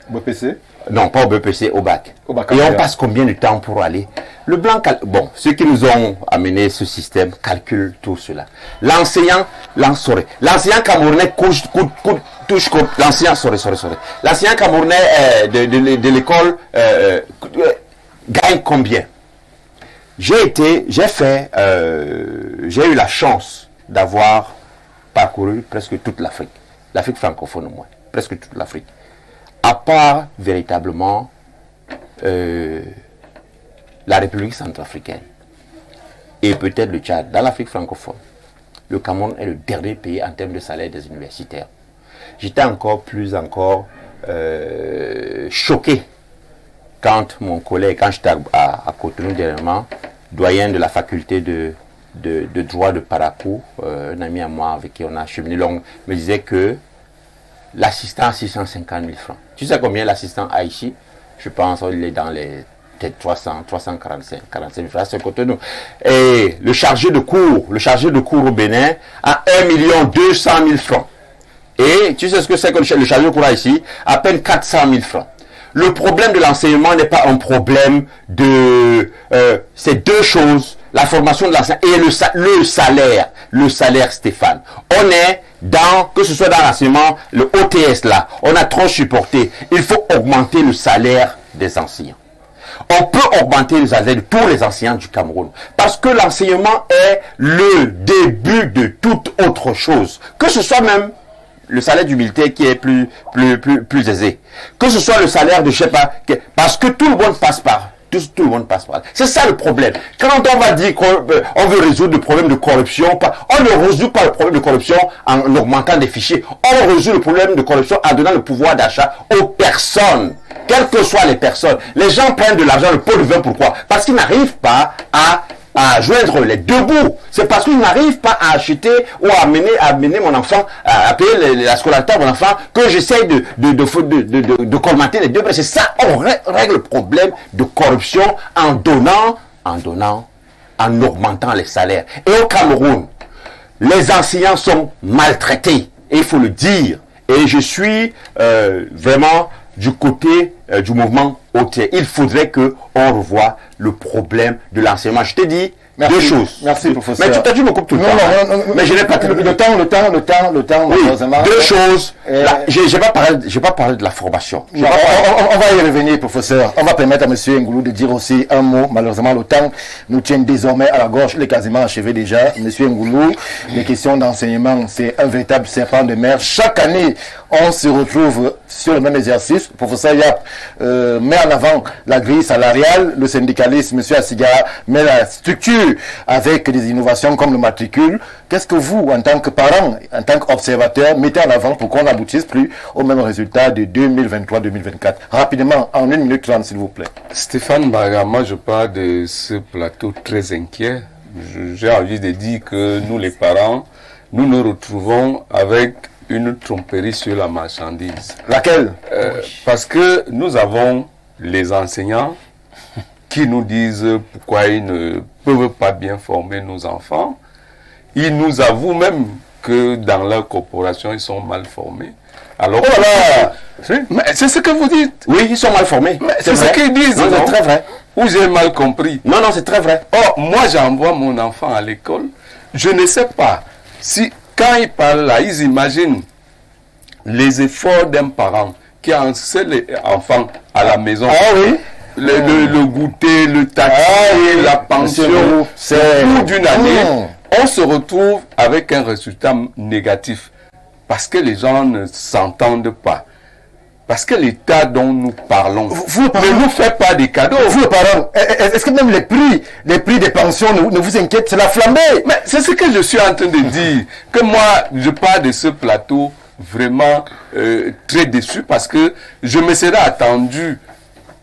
BPC? Non, pas au BPC, au bac. Et on passe combien de temps pour aller? Le blanc, bon, ceux qui nous ont amené ce système calculent tout cela. L'enseignant camerounais touche l'enseignant, l'enseignant camerounais de l'école gagne combien? J'ai eu la chance d'avoir parcouru presque toute l'Afrique. L'Afrique francophone au moins, presque toute l'Afrique. À part véritablement la République centrafricaine et peut-être le Tchad. Dans l'Afrique francophone, le Cameroun est le dernier pays en termes de salaire des universitaires. J'étais encore choqué quand mon collègue, quand j'étais à Cotonou dernièrement, doyen de la faculté de droit de Parakou, un ami à moi avec qui on a cheminé long, me disait que l'assistant a 650 000 francs. Tu sais combien l'assistant a ici? Je pense qu'il est dans les peut-être 345 000 francs, c'est Cotonou. Et le chargé de cours au Bénin a 1 200 000 francs. Et tu sais ce que c'est que le chargé de cours a ici? À peine 400 000 francs. Le problème de l'enseignement n'est pas un problème de... c'est 2 choses la formation de l'enseignant et le salaire, Stéphane. On est que ce soit dans l'enseignement, le OTS là, on a trop supporté. Il faut augmenter le salaire des enseignants. On peut augmenter le salaire de tous les enseignants du Cameroun. Parce que l'enseignement est le début de toute autre chose. Que ce soit même le salaire du militaire qui est plus aisé. Que ce soit le salaire de je sais pas, parce que tout le monde passe par. Tout le monde passe par là. C'est ça le problème. Quand on va dire qu'on veut résoudre le problème de corruption, on ne résout pas le problème de corruption en augmentant des fichiers. On résout le problème de corruption en donnant le pouvoir d'achat aux personnes. Quelles que soient les personnes. Les gens prennent de l'argent, le pot de vin, pourquoi? Parce qu'ils n'arrivent pas à joindre les deux bouts. C'est parce qu'ils n'arrivent pas à acheter ou à amener mon enfant, à payer la scolarité à mon enfant, que j'essaye de colmater les deux. C'est ça, on règle le problème de corruption en augmentant les salaires. Et au Cameroun, les enseignants sont maltraités. Et il faut le dire. Et je suis vraiment du côté du mouvement OTS. Il faudrait qu'on revoie le problème de l'enseignement. Je t'ai dit deux choses. Merci, professeur. Mais tu me coupes tout le temps. Non, mais je n'ai pas terminé. Le temps, oui, deux choses. Je n'ai pas parlé de la formation. On va y revenir, professeur. On va permettre à M. Ngoulou de dire aussi un mot. Malheureusement, le temps nous tient désormais à la gorge. Il est quasiment achevé déjà. M. Ngoulou, les questions d'enseignement, c'est un véritable serpent de mer. Chaque année, on se retrouve sur le même exercice. Le professeur Yap met en avant la grille salariale. Le syndicaliste, M. Assigara, met la structure avec des innovations comme le matricule. Qu'est-ce que vous, en tant que parent, en tant qu'observateur, mettez en avant pour qu'on n'aboutisse plus au même résultat de 2023-2024? Rapidement, en 1 minute 30, s'il vous plaît. Stéphane Baga, moi je parle de ce plateau très inquiet. J'ai envie de dire que nous, les parents, nous nous retrouvons avec une tromperie sur la marchandise. Laquelle? Parce que nous avons les enseignants qui nous disent pourquoi ils ne peuvent pas bien former nos enfants. Ils nous avouent même que dans leur corporation, ils sont mal formés. Alors, c'est ce que vous dites. Oui, ils sont mal formés. C'est ce qu'ils disent. Non, c'est très vrai. Ou j'ai mal compris. Non, c'est très vrai. Oh, moi, j'envoie mon enfant à l'école. Je ne sais pas si, quand ils parlent là, ils imaginent les efforts d'un parent qui a un seul enfant à la maison. Ah oui. Le goûter, le taxi, la pension, c'est tout d'une année. On se retrouve avec un résultat négatif parce que les gens ne s'entendent pas. Parce que l'État dont nous parlons ne nous fait pas des cadeaux. Vous, parents, est-ce que même les prix des pensions ne vous inquiètent? C'est la flambée. Mais c'est ce que je suis en train de dire. Que moi, je parle de ce plateau vraiment très déçu parce que je me serais attendu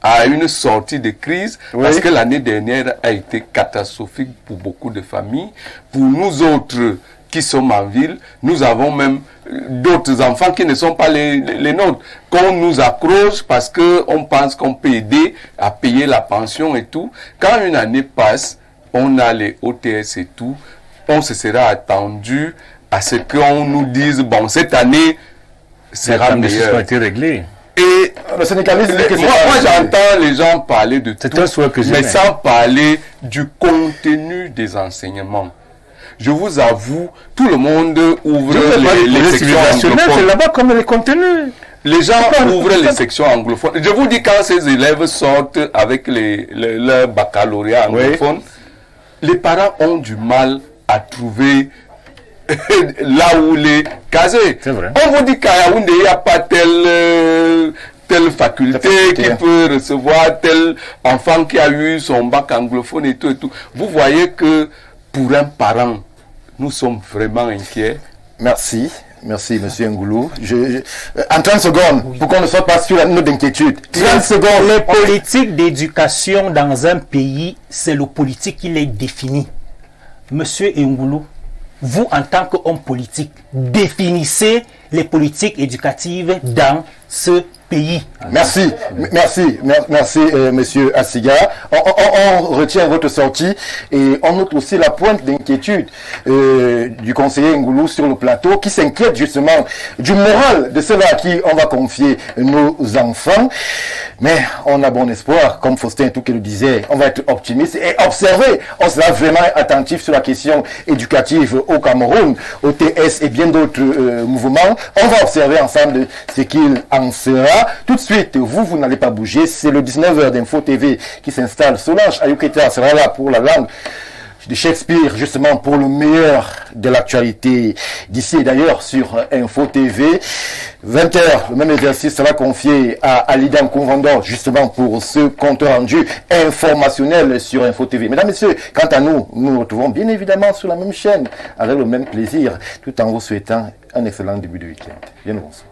à une sortie de crise, parce que l'année dernière a été catastrophique pour beaucoup de familles. Pour nous autres qui sommes en ville, nous avons même d'autres enfants qui ne sont pas les nôtres, qu'on nous accroche parce qu'on pense qu'on peut aider à payer la pension et tout. Quand une année passe, on a les OTS et tout, on se sera attendu à ce qu'on nous dise, bon, cette année sera meilleure. Ça a été réglé. Et moi j'entends les gens parler de tout, mais sans parler du contenu des enseignements. Je vous avoue, tout le monde ouvre les sections anglophones. C'est là-bas comme les contenus. Les gens ouvrent les sections anglophones. Je vous dis, quand ces élèves sortent avec leur baccalauréat anglophone, les parents ont du mal à trouver là où les caser. C'est vrai. On vous dit qu'à Yaoundé, il n'y a pas telle faculté qui peut recevoir tel enfant qui a eu son bac anglophone et tout et tout. Vous voyez que pour un parent, nous sommes vraiment inquiets. Merci, M. Ngoulou. En 30 secondes, pour qu'on ne soit pas sur la note d'inquiétude. 30 secondes. Les politiques d'éducation dans un pays, c'est le politique qui les définit. Monsieur Ngoulou, vous, en tant qu'homme politique, définissez les politiques éducatives dans ce pays. Merci, monsieur Assiga. On retient votre sortie et on note aussi la pointe d'inquiétude du conseiller Ngoulou sur le plateau qui s'inquiète justement du moral de ceux-là à qui on va confier nos enfants. Mais on a bon espoir, comme Faustin Touké le disait, on va être optimiste et observer. On sera vraiment attentif sur la question éducative au Cameroun, au TS et bien d'autres mouvements. On va observer ensemble ce qu'il en sera. Tout de suite, vous n'allez pas bouger. C'est le 19h d'Info TV qui s'installe. Solange Ayuketa sera là pour la langue de Shakespeare, justement pour le meilleur de l'actualité d'ici et d'ailleurs sur Info TV. 20h, le même exercice sera confié à Alidan Kouvandor, justement pour ce compte rendu informationnel sur Info TV. Mesdames, Messieurs, quant à nous, nous nous retrouvons bien évidemment sur la même chaîne, avec le même plaisir, tout en vous souhaitant un excellent début de week-end. Bien, bonsoir.